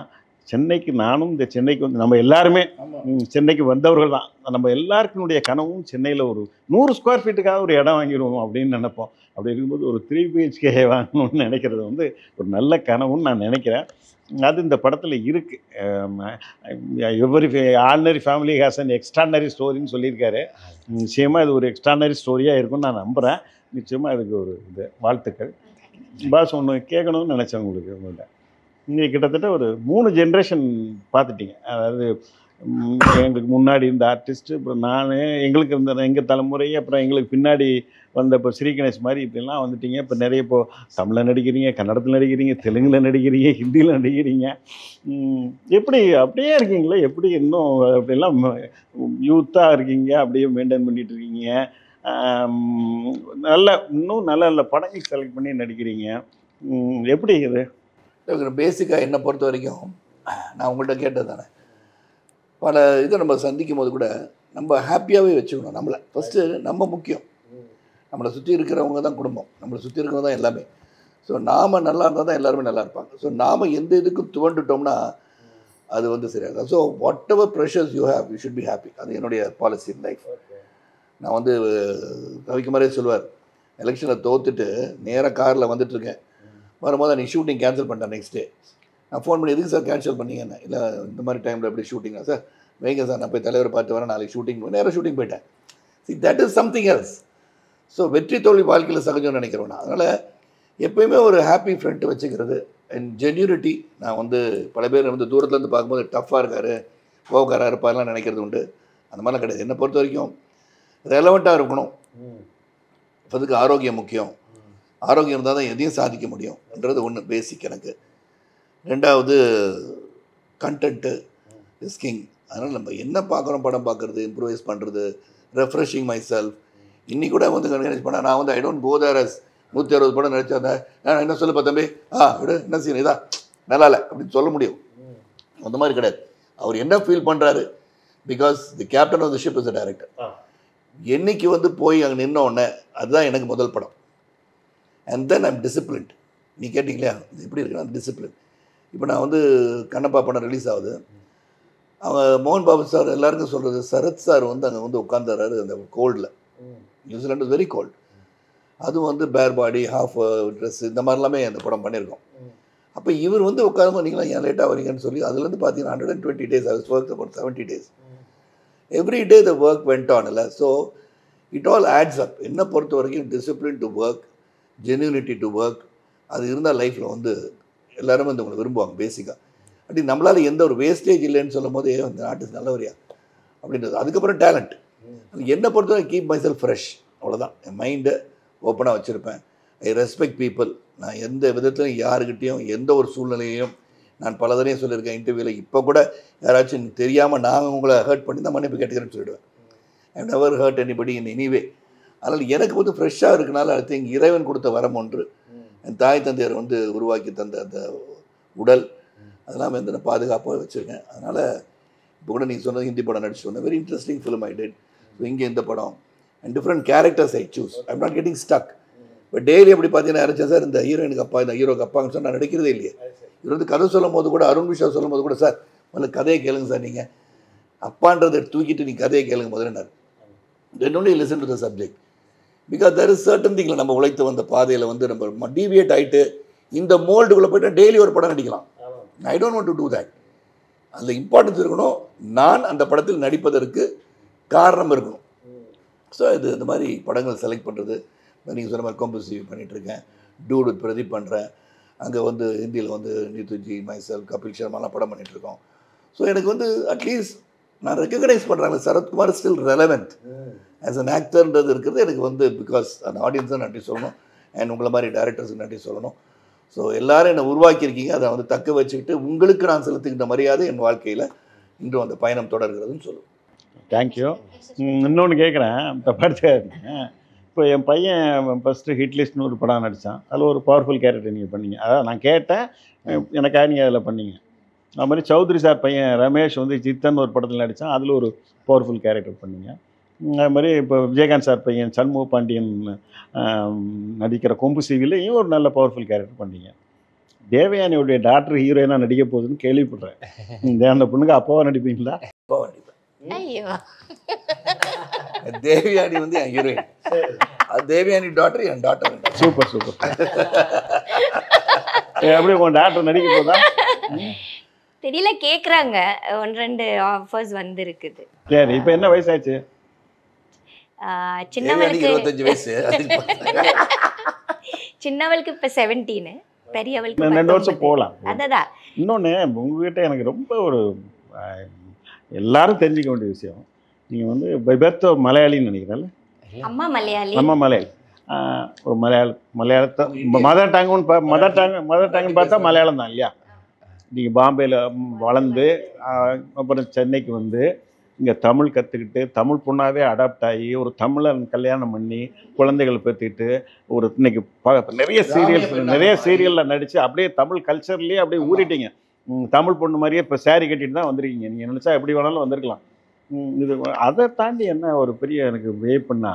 சென்னைக்கு நானும் இந்த சென்னைக்கு வந்து நம்ம எல்லாருமே சென்னைக்கு வந்தவர்கள் தான். நம்ம எல்லாருக்கினுடைய கனவும் சென்னையில் ஒரு 100 ஸ்கொயர் ஃபீட்டுக்காக ஒரு இடம் வாங்கிடுவோம் அப்படின்னு நினைப்போம். அப்படி இருக்கும்போது ஒரு 3BHK வாங்கணும்னு நினைக்கிறது வந்து ஒரு நல்ல கனவுன்னு நான் நினைக்கிறேன். அது இந்த படத்தில் இருக்குது. Every ordinary family has an extraordinary ஸ்டோரின்னு சொல்லியிருக்காரு. நிச்சயமாக இது ஒரு எக்ஸ்ட்ரானரி ஸ்டோரியாக இருக்கும்னு நான் நம்புகிறேன். நிச்சயமாக இதுக்கு ஒரு இது வாழ்த்துக்கள். பாஸ் ஒன்று கேட்கணும்னு நினச்சேன் உங்கள்கிட்ட. நீங்கள் கிட்டத்தட்ட ஒரு 3 ஜென்ரேஷன் பார்த்துட்டீங்க. அதாவது எங்களுக்கு முன்னாடி இந்த ஆர்டிஸ்ட்டு, அப்புறம் நான், எங்களுக்கு இருந்த எங்கள் தலைமுறை, அப்புறம் எங்களுக்கு பின்னாடி வந்த இப்போ ஸ்ரீ கணேஷ் மாதிரி இப்படிலாம் வந்துட்டீங்க. இப்போ நிறைய இப்போ தமிழில் நடிக்கிறீங்க, கன்னடத்தில் நடிக்கிறீங்க, தெலுங்கில் நடிக்கிறீங்க, ஹிந்தியில் நடிக்கிறீங்க. எப்படி அப்படியே இருக்கீங்களே, எப்படி இன்னும் அப்படிலாம் யூத்தாக இருக்கீங்க, அப்படியே மெயின்டைன் பண்ணிகிட்டு இருக்கீங்க. இன்னும் நல்ல நல்ல படங்கள் செலக்ட் பண்ணி நடிக்கிறீங்க. எப்படி இது?
பேசிக்காக என்னை பொறுத்த வரைக்கும் நான் உங்கள்கிட்ட கேட்டது தானே, பல இதை நம்ம சந்திக்கும் போது கூட நம்ம ஹாப்பியாகவே வச்சுக்கணும். நம்மளை ஃபஸ்ட்டு நம்ம முக்கியம். நம்மளை சுற்றி இருக்கிறவங்க தான் குடும்பம், நம்மளை சுற்றி இருக்கிறவங்க தான் எல்லாமே. ஸோ நாம் நல்லா இருந்தால் தான் எல்லாருமே நல்லா இருப்பாங்க. ஸோ நாம் எந்த இதுக்கும் துவண்டுட்டோம்னா அது வந்து சரியாக. So what ever pressures you have you should be happy. அது என்னுடைய பாலிசி இன் லைஃப். நான் வந்து ரவிக்குமாரே சொல்லுவார், எலெக்ஷனில் தோத்துட்டு நேராக காரில் வந்துட்டுருக்கேன், வரும்போது நீ ஷூட்டிங் கேன்சல் பண்ணிட்டேன். நெக்ஸ்ட் டே நான் ஃபோன் பண்ணி, எதுக்கு சார் கேன்சல் பண்ணீங்கன்னு. இல்லை இந்த மாதிரி டைமில் எப்படி ஷூட்டிங்கா சார், வைங்க சார் நான் போய் தலைவரை பார்த்து வரேன், நாளைக்கு ஷூட்டிங் நேராக ஷூட்டிங் போயிட்டேன். See that is something else. So வெற்றி தோல்வி வாழ்க்கையில் சகஜம்னு நினைக்கிறோம். அதனால் எப்போயுமே ஒரு ஹாப்பி ஃப்ரெண்டு வச்சுக்கிறது அண்ட் ஜென்யூனிட்டி. நான் வந்து பல பேர் வந்து தூரத்துலேருந்து பார்க்கும்போது டஃப்பாக இருக்கார், கோவக்காராக இருப்பார்லாம் நினைக்கிறது உண்டு. அந்த மாதிரிலாம் கிடையாது. என்னை பொறுத்த வரைக்கும் ரெலவெண்ட்டாக இருக்கணும். இப்போதுக்கு ஆரோக்கியம் முக்கியம். ஆரோக்கியம் இருந்தால் தான் எதையும் சாதிக்க முடியும்ன்றது ஒன்று பேசிக் எனக்கு. ரெண்டாவது கண்டென்ட்டு இஸ் கிங். அதனால் நம்ம என்ன பார்க்குறோம், படம் பார்க்குறது, இம்ப்ரூவைஸ் பண்ணுறது, ரெஃப்ரெஷிங் மை செல்ஃப். இன்றைக்கி கூட வந்து கன்வின்ஸ் பண்ணேன், நான் வந்து I don't go there as 160 படம் நினச்சேன். நான் என்ன சொல்லுப்பா தம்பி, விடு என்ன சீன் இதா நல்லா இல்லை அப்படின்னு சொல்ல முடியும். அந்த மாதிரி கிடையாது. அவர் என்ன ஃபீல் பண்ணுறாரு, because the captain of the ship is the director. என்னைக்கு வந்து போய் அங்கே நின்ன உடனே அதுதான் எனக்கு முதல் படம். And then I'm disciplined. நீ கேட்டிங்களா எப்படி இருக்குன்னா அந்த டிசிப்ளின். இப்போ நான் வந்து கண்ணப்பா படம் ரிலீஸ் ஆகுது. அவங்க மோகன் பாபு சார் எல்லாருக்கும் சொல்கிறது, சரத் சார் வந்து அங்கே வந்து உட்காந்துறாரு அந்த கோல்டில். New Zealand is very gold. அதுவும் வந்து பேர் பாடி, ஹாஃப் ட்ரெஸ், இந்த மாதிரிலாமே அந்த படம் பண்ணியிருக்கோம். அப்போ இவர் வந்து உட்காந்து நீங்களா ஏன் லேட்டாக வரீங்கன்னு சொல்லி அதுலேருந்து பார்த்தீங்கன்னா 120 days அது work about 70 days. Every day the work went on இல்லை. ஸோ இட் ஆல் ஆட்ஸ் அப். என்னை பொறுத்த வரைக்கும் discipline to work, genuinity to work, அது இருந்தால் லைஃப்பில் வந்து எல்லாருமே வந்து உங்களை விரும்புவாங்க பேசிக்காக. அப்படி நம்மளால் எந்த ஒரு வேஸ்டேஜ் இல்லைன்னு சொல்லும் போது அந்த ஆர்டிஸ்ட் நல்லவரியா அப்படின்றது. அதுக்கப்புறம் டேலண்ட். என்னை பொறுத்தவரை கீப் மை செல்ஃப் ஃப்ரெஷ், அவ்வளோதான். என் மைண்டை ஓப்பனாக வச்சுருப்பேன். I respect people. நான் எந்த விதத்துலையும் யாருக்கிட்டேயும் எந்த ஒரு சூழ்நிலையும் நான் பல தடையும் சொல்லியிருக்கேன் இன்டர்வியூவில். இப்போ கூட யாராச்சும் தெரியாமல் நான் உங்களை ஹர்ட் பண்ணி தான் மன்னிப்பு கேட்டுக்கிறேன்னு சொல்லிவிடுவேன். I never hurt anybody in anyway. அதனால் எனக்கு வந்து ஃப்ரெஷ்ஷாக இருக்கனால ஐ திங்க் இறைவன் கொடுத்த வரம் ஒன்று, என் தாய் தந்தையர் வந்து உருவாக்கி தந்த அந்த உடல், அதெல்லாம் வந்து நான் பாதுகாப்பாக வச்சுருக்கேன். அதனால் இப்போ கூட நீங்கள் சொன்னது ஹிந்தி படம் நடிச்சு சொன்னேன், very interesting film I did. So இங்கே இந்த படம் and different characters I choose. I am not getting stuck. இப்போ டெய்லி எப்படி பார்த்தீங்கன்னா யாராச்சும் சார் இந்த ஹீரோயினுக்கு அப்பா, இந்த ஹீரோக்கு அப்பான்னு சொன்னால் நான் நடிக்கிறதே இல்லையே. இவர் வந்து கதை சொல்லும் போது கூட, அருண் விஷா சொல்லும் போது கூட, சார் முதல்ல கதையை கேளுங்க சார், நீங்கள் அப்பான்றதை தூக்கிட்டு நீங்கள் கதையை கேளுங்க முதல்ல. Then only listen to the subject. Because there is certain திங்கில் நம்ம உழைத்து வந்த பாதையில் வந்து நம்ம டீவியேட் ஆகிட்டு இந்த மோல்டுக்குள்ளே போய்ட்டு டெய்லி ஒரு படம் நடிக்கலாம். I don't want to do that. அதில் இம்பார்ட்டன்ஸ் இருக்கணும். நான் அந்த படத்தில் நடிப்பதற்கு காரணம் இருக்கணும். ஸோ இது இந்த மாதிரி படங்கள் செலக்ட் பண்ணுறது, நீங்கள் சொன்ன மாதிரி காம்போசிவ் பண்ணிகிட்ருக்கேன், டூட் வித் பிரதீப் பண்ணுறேன். அங்கே வந்து ஹிந்தியில் வந்து நீத்துஜி, மைசெல், கபில் சர்மாலாம் படம் பண்ணிகிட்ருக்கோம். ஸோ எனக்கு வந்து அட்லீஸ்ட் நான் ரெக்கக்னைஸ் பண்ணுறாங்க, Sarathkumar still relevant as an ஆக்டர்ன்றது இருக்கிறது எனக்கு வந்து. பிகாஸ் அந்த ஆடியன்ஸை நன்றி சொல்லணும், அண்ட் உங்களை மாதிரி டேரக்டர்ஸுக்கு நன்றி சொல்லணும். ஸோ எல்லோரும் என்னை உருவாக்கியிருக்கீங்க, அதை வந்து தக்க வச்சுக்கிட்டு உங்களுக்கு நான் செலுத்துகின்ற மரியாதை என் வாழ்க்கையில் இன்றும் அந்த பயணம் தொடர்கிறதுன்னு சொல்லுவேன்.
தேங்க்யூ. இன்னொன்று கேட்குறேன், இப்போ பார்த்துக்காதீங்க. இப்போ என் பையன் ஃபஸ்ட்டு ஹிட்லிஸ்ட்னு ஒரு படம் நடித்தான். அதில் ஒரு பவர்ஃபுல் கேரக்டர் நீங்கள் பண்ணீங்க. அதான் நான் கேட்டேன், எனக்காக நீங்கள் அதில் பண்ணீங்க. அது மாதிரி சௌத்ரி சார் பையன் ரமேஷ் வந்து சித்தன் ஒரு படத்தில் நடித்தான். அதில் ஒரு பவர்ஃபுல் கேரக்டர் பண்ணீங்க. அது மாதிரி இப்போ விஜயகாந்த் சார் பையன் சண்முக பாண்டியன் நடிக்கிற கொம்பு சிவிலையும் ஒரு நல்ல பவர்ஃபுல் கேரக்டர் பண்ணீங்க. தேவயானியுடைய டாக்டர் ஹீரோயினாக நடிக்க போகுதுன்னு கேள்விப்படுறேன். அந்த பொண்ணுக்கு அப்பாவா நடிப்பீங்களா?
அப்பா நடிப்பேன்.
ஐயோ,
தேவயானி வந்து என் ஹீரோயின், அது தேவயானி டாக்டர் என் டாக்டர்.
Super super. அப்படியே உங்கள் டாக்டர் நடிக்க போதா?
தெரியல, கேக்குறாங்க. 1-2 ஆஃபர்ஸ் வந்திருக்குது.
சரி, இப்போ என்ன வயசாச்சு?
சின்னவளுக்கு
25 வயசு.
சின்னவளுக்கு இப்போ 17, பெரியவளுக்கு
2 வருஷம் போகலாம்.
அதான்.
இன்னொன்று உங்ககிட்ட எனக்கு ரொம்ப ஒரு எல்லாரும் தெரிஞ்சிக்க வேண்டிய விஷயம், நீங்கள் வந்து பை பர்த் மலையாளின்னு நினைக்கிறேன்ல?
அம்மா மலையாளி.
அம்மா மலையாளி. ஒரு மலையாளத்தை மதர் டங்குன்னு பார்த்தா மலையாளம் தான் இல்லையா? நீங்கள் பாம்பேயில் வளர்ந்து அப்புறம் சென்னைக்கு வந்து இங்கே தமிழ் கற்றுக்கிட்டு தமிழ் பொண்ணாகவே அடாப்ட் ஆகி ஒரு தமிழன் கல்யாணம் பண்ணி குழந்தைகள் பெற்றுக்கிட்டு ஒரு இன்னைக்கு நிறைய சீரியலில் நடித்து அப்படியே தமிழ் கல்ச்சர்லேயே அப்படியே ஊறிட்டீங்க. தமிழ் பொண்ணு மாதிரியே இப்போ சேரீ கட்டிட்டு தான் வந்திருக்கீங்க. நீங்கள் நினச்சா எப்படி வேணாலும் வந்திருக்கலாம். இது அதை தாண்டி என்ன ஒரு பெரிய எனக்கு வியப்புன்னா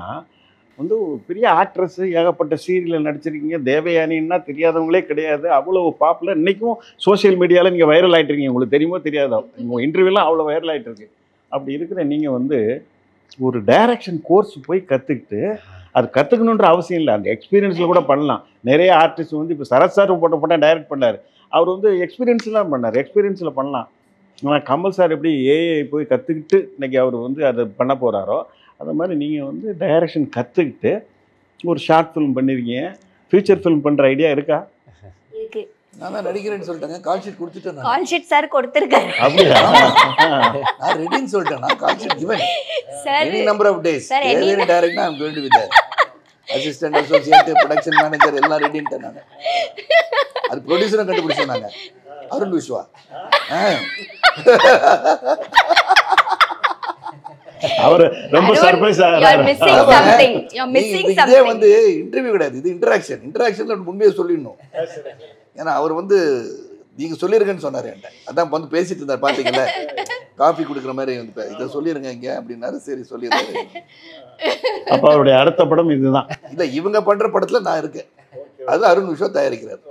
வந்து ஒரு பெரிய ஆக்ட்ரஸ், ஏகப்பட்ட சீரியலில் நடிச்சிருக்கீங்க. தேவயானின்னா தெரியாதவங்களே கிடையாது, அவ்வளோ பாப்புலர். இன்றைக்கும் சோஷியல் மீடியாவில் நீங்கள் வைரல் ஆகிட்டுருக்கீங்க. உங்களுக்கு தெரியுமோ தெரியாதோ, உங்கள் இன்டர்வியூலாம் அவ்வளோ வைரல் ஆகிட்டுருக்கு. அப்படி இருக்கிற நீங்கள் வந்து ஒரு டைரக்ஷன் கோர்ஸ் போய் கற்றுக்கிட்டு, அது கற்றுக்கணுன்ற அவசியம் இல்லை, அந்த எக்ஸ்பீரியன்ஸில் கூட பண்ணலாம். நிறைய ஆர்டிஸ்ட் வந்து இப்போ சரத் சார் போட்ட டைரக்ட் பண்ணார், அவர் வந்து எக்ஸ்பீரியன்ஸ்லாம் பண்ணார், எக்ஸ்பீரியன்ஸில் பண்ணலாம். ஆனால் கமல் சார் எப்படி ஏஐ போய் கற்றுக்கிட்டு இன்றைக்கி அவர் வந்து அதை பண்ண போகிறாரோ, அது மாதிரி நீங்கள் வந்து டைரக்ஷன் கற்றுக்கிட்டு ஒரு ஷார்ட் ஃபிலிம் பண்ணியிருக்கீங்க. ஃபியூச்சர் ஃபிலிம் பண்ணுற ஐடியா இருக்கா?
இருக்கு.
நான் தான் நடிக்கிறேன்னு சொல்லிட்டேங்க, கால் ஷீட் கொடுத்துட்டேன்.
கால் ஷீட் சார் கொடுத்துருக்காரு.
அப்படியா?
நான் ரெடின்னு சொல்லிட்டேன். நான் call sheet given
sir
any number of days.
Sir,
Devayani டைரக்ட்னா I'm going to be there. Assistant, associate, production manager எல்லாம் ரெடின்ட்டேன் நான். அது ப்ரொடியூசரும் கண்டுபிடிச்சாங்க, அருண் விஸ்வா.
அவர் ரொம்ப சர்ப்ரைஸ்
இதே வந்து இன்டர்வியூ கிடையாது, இது இன்டராக்ஷன்ல உண்மையை சொல்லிடணும். ஏன்னா அவர் வந்து நீங்கள் சொல்லியிருக்கேன்னு சொன்னார் என்கிட்ட. அதான் வந்து பேசிட்டு இருந்தார், பார்த்தீங்களா? காஃபி கொடுக்குற மாதிரி வந்து இதை சொல்லிடுங்க இங்கே அப்படின்னாரு. சரி சொல்லிடுறாரு.
அப்போ அவருடைய அடுத்த படம் இதுதான்
இல்லை, இவங்க பண்ணுற படத்தில் நான் இருக்கேன். அது அருண் விஸ்வா தயாரிக்கிறார்.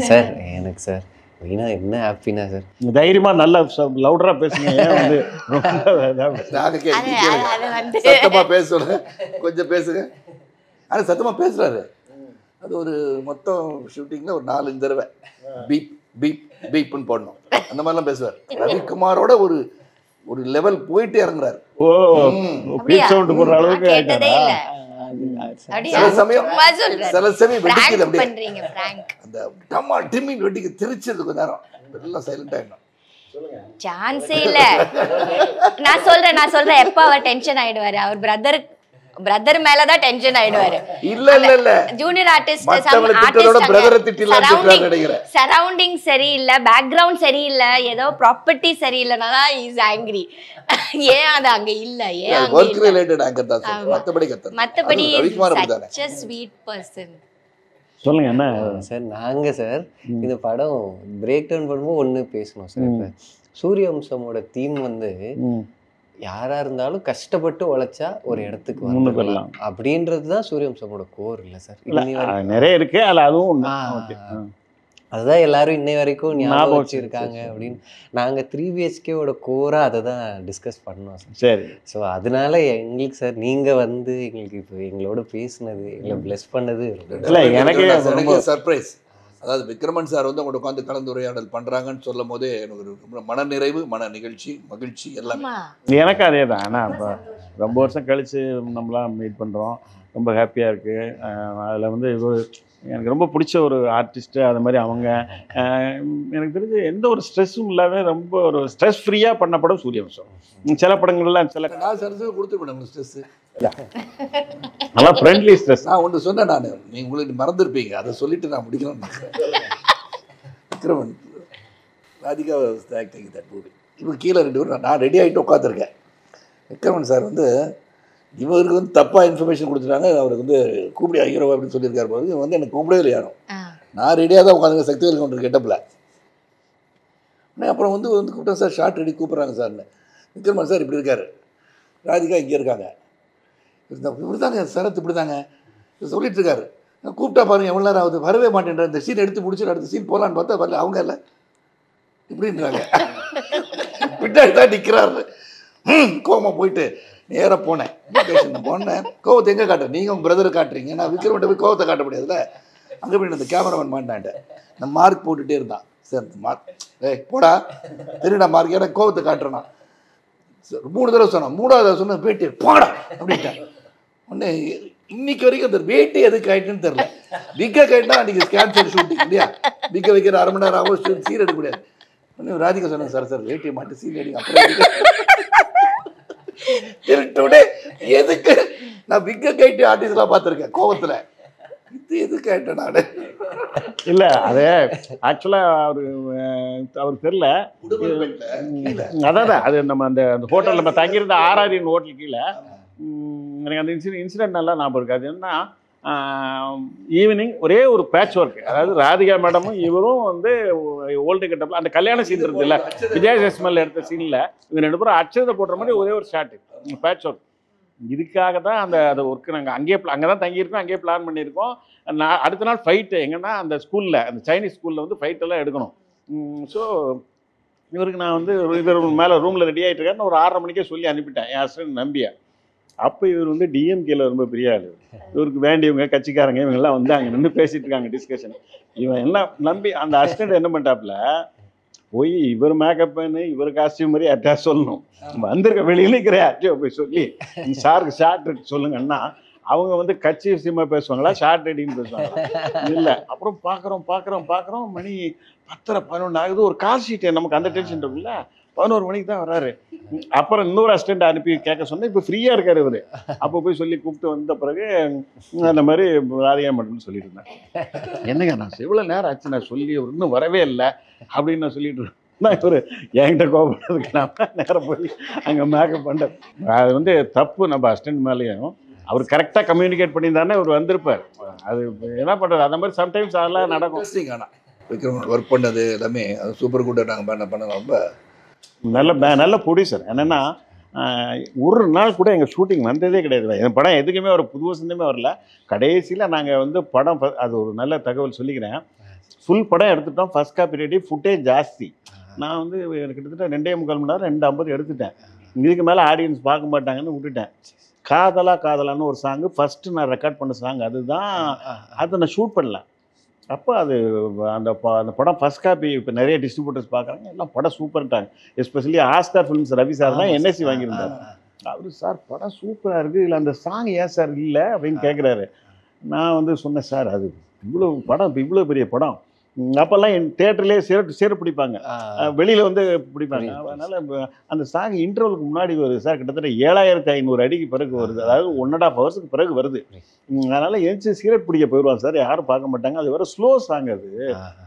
சார் எனக்கு சார் மெயினாக என்ன ஹாப்பினா சார்,
தைரியமா நல்லா லவுடரா பேசுங்க. ஏன் வந்து
சத்தமா பேச சொல்லுங்க, கொஞ்சம் பேசுங்க. ஆனால் சத்தமாக பேசுகிறாரு. அது ஒரு மொத்தம் ஷூட்டிங்கில் ஒரு 4-5 தடவை பீப் பீப் பீப்னு போடணும். அந்த மாதிரிலாம் பேசுவார். ரவிக்குமாரோட ஒரு ஒரு லெவல் போயிட்டு இறங்குறாரு.
ஓ, பீப் சவுண்ட் போடுற அளவுக்கு
சில சமயம் வெடிக்குது அப்படியே. அந்த டம்மா டிம்மி வெடிக்கு திருச்சது கொஞ்ச நேரம் எல்லாம் சைலண்ட் ஆயிடும்.
சான்ஸே இல்ல. நான் சொல்றேன் எப்ப அவர் டென்ஷன் ஆயிடுவாரு, அவர் பிரதர் மேலதான் டென்ஷன் ஆயிடுவாரு.
இல்ல
ஜூனியர் ஆர்டிஸ்ட் சரௌண்டிங் சரியில்லை, பேக்ரவுண்ட் சரியில்லை, ஏதோ ப்ராப்பர்ட்டி சரியில்லைனா தான் இஸ் ஆங்கிரி. ஏன் அது அங்க இல்ல, ஏன்
வர்க் ரிலேட்டட் ஆங்கர் தான் சார்.
மத்தபடி such a sweet person.
சொல்லுங்க என்ன
சார். நாங்க சார் இந்த படம் பிரேக் டவுன் பண்ணும்போது ஒன்று பேசணும் சார். இப்போ சூரியவம்சமோட தீம் வந்து யாரா இருந்தாலும் கஷ்டப்பட்டு உழைச்சா ஒரு இடத்துக்கு வந்துடலாம் அப்படின்றது தான் சூரியவம்சமோட கோர் இல்லை சார்.
நிறைய இருக்கு, அதுவும்
அதுதான் எல்லாரும் இன்னை வரைக்கும் ஞாபகம் வச்சுருக்காங்க அப்படின்னு. நாங்கள் 3 BHKவோட கோராக அதை தான் டிஸ்கஸ் பண்ணோம் சார்.
சரி,
ஸோ அதனால எங்களுக்கு சார் நீங்கள் வந்து எங்களுக்கு இப்போ எங்களோட பேசினது, எங்களை பிளஸ் பண்ணது
இல்லை எனக்கு
சர்ப்ரைஸ். அதாவது விக்ரமன் சார் வந்து உங்கள்கிட்ட உட்காந்து கலந்துரையாடல் பண்ணுறாங்கன்னு சொல்லும் போதே எனக்கு ரொம்ப மன நிறைவு, மன நிகழ்ச்சி, மகிழ்ச்சி எல்லாமே.
எனக்கு அதே தான். ஆனால் இப்போ ரொம்ப வருஷம் கழித்து நம்மளாம் மீட் பண்ணுறோம், ரொம்ப ஹாப்பியாக இருக்குது. அதில் வந்து எனக்கு ரொம்ப பிடிச்ச ஒரு ஆர்டிஸ்ட்டு. அது மாதிரி அவங்க எனக்கு தெரிஞ்சு எந்த ஒரு ஸ்ட்ரெஸ்ஸும் இல்லாமல் ரொம்ப ஒரு ஸ்ட்ரெஸ் ஃப்ரீயாக பண்ண படம் சூரியவம்சம். சில படங்கள்லாம்
நான் சரசு கொடுத்துருப்பேன் ஸ்ட்ரெஸ்ஸு,
நல்லா ஃப்ரெண்ட்லி ஸ்ட்ரெஸ்.
நான் ஒன்று சொன்னேன், நான் நீங்கள் உங்களுக்கு மறந்துருப்பீங்க, அதை சொல்லிட்டு நான் முடிக்கணும்னு Vikraman Radhika acting that movie. இப்போ கீழே 2 பேரும் நான் ரெடி ஆகிட்டு உட்காந்துருக்கேன். விக்ரமன் சார் வந்து இவருக்கு வந்து தப்பாக இன்ஃபர்மேஷன் கொடுத்துட்டாங்க, அவருக்கு வந்து கூப்பிடி ஹீரோ அப்படின்னு சொல்லியிருக்காரு போது. இவன் வந்து எனக்கு கூப்பிடவே இல்லை யாரும். நான் ரெடியாக தான் உட்காந்துங்க சக்திவேல் கவுண்டர் கெட்டப்பில். அப்புறம் வந்து கூப்பிட்டா சார் ஷார்ட் ரெடி கூப்பிட்றாங்க சார்னு. விக்ரமன் சார் இப்படி இருக்கார், ராதிகா இங்கே இருக்காங்க, இப்படி தாங்க சரத் இப்படி தாங்க சொல்லிட்டு இருக்காரு. கூப்பிட்டா பாருங்க எவ்வளோ நேரம் ஆகுது, வரவே மாட்டேன்ற. இந்த சீன் எடுத்து முடிச்சுட்டு அடுத்த சீன் போகலான்னு பார்த்தா வரல, அவங்க இல்லை இப்படின்றாங்க. பின்னாடி தான் நிற்கிறாரு. கோவமாக போயிட்டு நேராக போனேன், போனேன். கோவத்தை எங்கே காட்டுறேன், நீங்கள் உங்கள் பிரதரை காட்டுறீங்க, நான் விக்ரமன்ட்ட போய் கோவத்தை காட்ட முடியாதுல்ல. அங்கே போய் இந்த கேமராமேன் மாட்டான்ட்ட நான் மார்க் போட்டுகிட்டே இருந்தான். சார் இந்த மார்க் போடா தெரியுடா மார்க், ஏன்னா கோவத்தை காட்டுறேன்னா. 3 தடவை சொன்னான், 3வது தடவை சொன்ன பேட்டி போடா அப்படின்ட்டேன். உடனே இன்னைக்கு வரைக்கும் அந்த வேட்டி எதுக்கு ஆயிட்டுன்னு தெரியல. பிக்கை கேட்டால் அன்றைக்கி கேன்சல் ஷூட்டிங் இல்லையா, பிக்கை வைக்கிற 1/2 மணி நேரம் ஆகும், சீன் எடுக்க முடியாது. உடனே ராதிகா சொன்னேன், சார் வேட்டியை மாட்டி சீன் எடுங்க. அப்புறம் எதுக்கு நான் பிக்கை கைட்டு ஆர்டிஸ்ட்லாம் பார்த்துருக்கேன் கோவத்தில், இது எது கேட்டேன் நான்.
இல்லை அது ஆக்சுவலாக அவருக்கு தெரில. அதான் அது நம்ம அந்த ஹோட்டல் நம்ம தங்கியிருந்த ஆர்ஆரின் ஹோட்டல் கீழே எனக்கு அந்த இன்சிடென்ட் நல்லா ஞாபகம் இருக்குது. அது என்ன, ஈவினிங் ஒரே ஒரு பேட்ச் ஒர்க், அதாவது ராதிகா மேடமும் இவரும் வந்து ஓல்டு கட்டப்பில் அந்த கல்யாண சீன் இருக்குது இல்லை, விஜய் சேஷ்மல் எடுத்த சீனில் இவங்க 2 பேரும் அச்சதை போடுற மாதிரி ஒரே ஒரு ஷாட்டு பேட்ச் ஒர்க். இதுக்காக தான் அந்த ஒர்க்கு நாங்கள் அங்கே தான் தங்கியிருக்கோம், அங்கேயே பிளான் பண்ணியிருக்கோம். அடுத்த நாள் ஃபைட்டு எங்கன்னா அந்த ஸ்கூலில், அந்த சைனீஸ் ஸ்கூலில் வந்து ஃபைட்டெல்லாம் எடுக்கணும். ஸோ இவருக்கு நான் வந்து இவர் மேலே ரூமில் ரெடி ஆகிட்டு இருக்காருன்னு ஒரு 6:30 மணிக்கே சொல்லி அனுப்பிட்டேன் என் ஹஸ்பண்ட் நம்பியா. அப்போ இவர் வந்து டிஎம்கேல ரொம்ப பெரிய ஆள், இவருக்கு வேண்டியவங்க கட்சிக்காரங்க இவங்கெல்லாம் வந்து அங்கே நின்று பேசிகிட்டு இருக்காங்க டிஸ்கஷன். இவன் என்ன நம்பி அந்த அசிஸ்டண்ட் என்ன பண்ணிட்டாப்புல போய் இவர் மேக்கப் பண்ணி இவர் காஸ்டியூம் மாதிரி யார்ட்டா சொல்லணும், வந்திருக்க வெளியில் இருக்கிற யார்ட்டையோ போய் சொல்லி சாருக்கு ஷார்ட் ரெடி சொல்லுங்கன்னா அவங்க வந்து கட்சி விஷயமா பேசுவாங்களா ஷார்ட் ரெடின்னு பேசுவாங்களா இல்லை. அப்புறம் பார்க்குறோம் மணி 10:11 ஆகுது. ஒரு கால் ஷீட்டு நமக்கு அந்த டென்ஷன் இருக்குல்ல, 11 மணிக்கு தான் வராரு. அப்புறம் இன்னொரு அசிஸ்டண்ட் அனுப்பி கேட்க சொன்னேன், இப்போ ஃப்ரீயாக இருக்காரு இவர். அப்போ போய் சொல்லி கூப்பிட்டு வந்த பிறகு அந்த மாதிரி ராதிகா மட்டும்னு சொல்லிட்டு இருந்தேன். என்னங்க நான் இவ்வளோ நேரம் ஆச்சு நான் சொல்லி அவர் இன்னும் வரவே இல்லை அப்படின்னு நான் சொல்லிட்டு இருந்தேன். இவர் என்கிட்ட கோபப்படுறதுக்கு நான் நேரம் போய் அங்கே மேக்கப் பண்ணேன். அது வந்து தப்பு நம்ம அசிஸ்டண்ட் மேலேயும். அவர் கரெக்டாக கம்யூனிகேட் பண்ணியிருந்தானே அவர் வந்திருப்பார். அது என்ன பண்ணுறது, அந்த மாதிரி சம்டைம்ஸ் அதெல்லாம் நடக்கும்.
ஆனால் விக்ரமன் ஒர்க் பண்ணது எல்லாமே அது சூப்பர் குட்டாக நாங்கள் பண்ண ரொம்ப
நல்ல ப்ரொடியூசர். என்னென்னா ஒரு நாள் கூட எங்கள் ஷூட்டிங் வந்ததே கிடையாது. என் படம் எதுக்குமே ஒரு புது வசந்தமே வரல. கடைசியில் நாங்கள் வந்து படம், அது ஒரு நல்ல தகவல் சொல்லிக்கிறேன், ஃபுல் படம் எடுத்துட்டோம். ஃபர்ஸ்ட் காப்பி ரெடி, ஃபுட்டேஜ் ஜாஸ்தி. நான் வந்து கிட்டத்தட்ட 2.25 மணி நேரம் 2:50 எடுத்துட்டேன். இதுக்கு மேலே ஆடியன்ஸ் பார்க்க மாட்டாங்கன்னு விட்டுட்டேன். காதலான்னு ஒரு சாங்கு ஃபஸ்ட்டு நான் ரெக்கார்ட் பண்ண சாங், அதுதான். அதை நான் ஷூட் பண்ணல. அப்போ அது அந்த படம் ஃபர்ஸ்ட் காப்பி இப்போ நிறைய டிஸ்ட்ரிபியூட்டர்ஸ் பார்க்குறாங்க, எல்லாம் படம் சூப்பர்ட்டாங்க. Especially Oscar Films Ravi sir தான் என்எஸ்சி வாங்கியிருந்தார். அவர் சார் படம் சூப்பராக இருக்குது, இல்லை அந்த சாங் ஏன் சார் இல்லை அப்படின்னு கேட்குறாரு. நான் வந்து சொன்னேன், சார் அது இவ்வளோ படம், இப்போ இவ்வளோ பெரிய படம், அப்போல்லாம் என் தேட்டர்லேயே சேர பிடிப்பாங்க, வெளியில் வந்து பிடிப்பாங்க. அதனால் அந்த சாங் இன்டர்வலுக்கு முன்னாடி வருது சார், கிட்டத்தட்ட 7500 அடிக்கு பிறகு வருது, அதாவது 1.5 ஹவர்ஸுக்கு பிறகு வருது. அதனால் எழுச்சி சிகரெட் பிடிக்க போயிடுவாங்க சார், யாரும் பார்க்க மாட்டாங்க. அது வேறு ஸ்லோ சாங், அது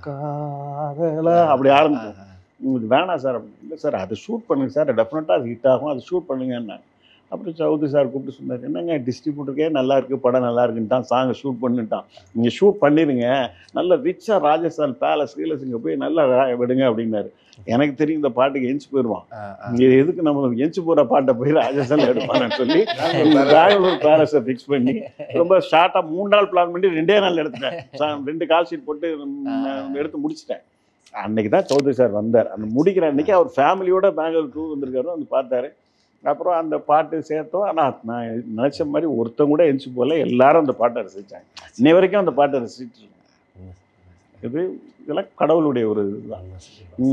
காதலா அப்படி ஆரம்பிக்கும். உங்களுக்கு வேணாம் சார் அப்படி. இல்லை சார் அது ஷூட் பண்ணுங்க சார், டெஃபினட்டாக அது ஹிட் ஆகும், அது ஷூட் பண்ணுங்கன்னா. அப்புறம் சௌத்ரி சார் கூப்பிட்டு சொன்னார், என்னங்க டிஸ்ட்ரிபியூட்டருக்கே நல்லா இருக்குது, படம் நல்லா இருக்குன்ட்டான், சாங்கை ஷூட் பண்ணிட்டான், நீங்கள் ஷூட் பண்ணிடுங்க, நல்ல ரிச்சாக ராஜஸ்தான் பேலஸ் கீழஸ் இங்கே போய் நல்லா விடுங்க அப்படின்னாரு. எனக்கு தெரியும் இந்த பாட்டுக்கு எஞ்சி போயிடுவான், இது எதுக்கு நம்ம எஞ்சி போகிற பாட்டை போய் ராஜஸ்தான் எடுப்பான்னு சொல்லி பெங்களூர் பேலஸை ஃபிக்ஸ் பண்ணி ரொம்ப ஷார்ட்டாக 3 நாள் பிளான் பண்ணி 2 நாள் எடுத்துட்டேன். 2 கால் ஷீட் போட்டு எடுத்து முடிச்சிட்டேன். அன்றைக்கி தான் சௌத்ரி சார் வந்தார். அந்த முடிக்கிற அன்றைக்கி அவர் ஃபேமிலியோட பெங்களூர் டூர் வந்திருக்காரு, வந்து பார்த்தாரு. அப்புறம் அந்த பாட்டு சேர்த்தோம். ஆனால் நான் நினச்ச மாதிரி ஒருத்தங்க கூட எஞ்சி போகல, எல்லாரும் அந்த பாட்டை ரசித்தாங்க. இன்னை வரைக்கும் அந்த பாட்டை ரசிச்சுருக்கேன். இதெல்லாம் கடவுளுடைய ஒரு இதுதான்.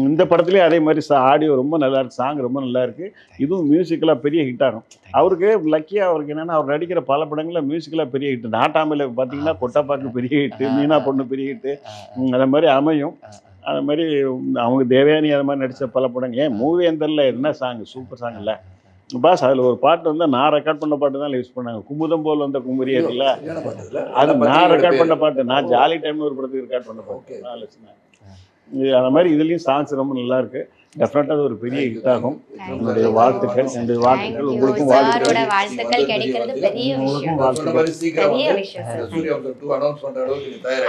இந்த படத்துலேயே அதே மாதிரி ஆடியோ ரொம்ப நல்லா இருக்குது, சாங் ரொம்ப நல்லா இருக்குது. இதுவும் மியூசிக்கலாக பெரிய ஹிட் ஆகும். அவருக்கு லக்கியாக அவருக்கு என்னென்னா, அவர் நடிக்கிற பல படங்களில் மியூசிக்கலாக பெரிய ஹிட்டு. நாட்டாமையில் பார்த்தீங்கன்னா கொட்டப்பாக்கு பெரிய ஹிட்டு, மீனா பொண்ணு பெரிய ஹிட்டு, அந்த மாதிரி அமையும். அது மாதிரி அவங்க தேவயானி அது மாதிரி நடித்த பல படங்கள். ஏன் மூவேந்தரில் என்ன சாங், சூப்பர் சாங் இல்லை பாஸ். அதில் ஒரு பாட்டு வந்து நான் ரெக்கார்ட் பண்ண பாட்டு தான் யூஸ் பண்ணாங்க, குமுதம் போல் வந்த குமரியே இருக்குல்ல, அது நான் ரெக்கார்ட் பண்ண பாட்டு. நான் ஜாலி டைம்னு ஒரு படத்துக்கு ரெக்கார்ட் பண்ண பாட்டு. அந்த மாதிரி இதுலேயும் சாங்ஸ் ரொம்ப நல்லா இருக்கு. டெஃபினட்டாக அது ஒரு பெரிய ஹிட் ஆகும். என்னுடைய வாழ்த்துக்கள், என்னுடைய வாழ்த்துக்கள் உங்களுக்கும்.
வாழ்த்துக்கள் கிடைக்கிறது பெரிய விஷயம்.
சூர்யா 2 அனௌன்ஸ் பண்ற அளவுக்கு தயாரா.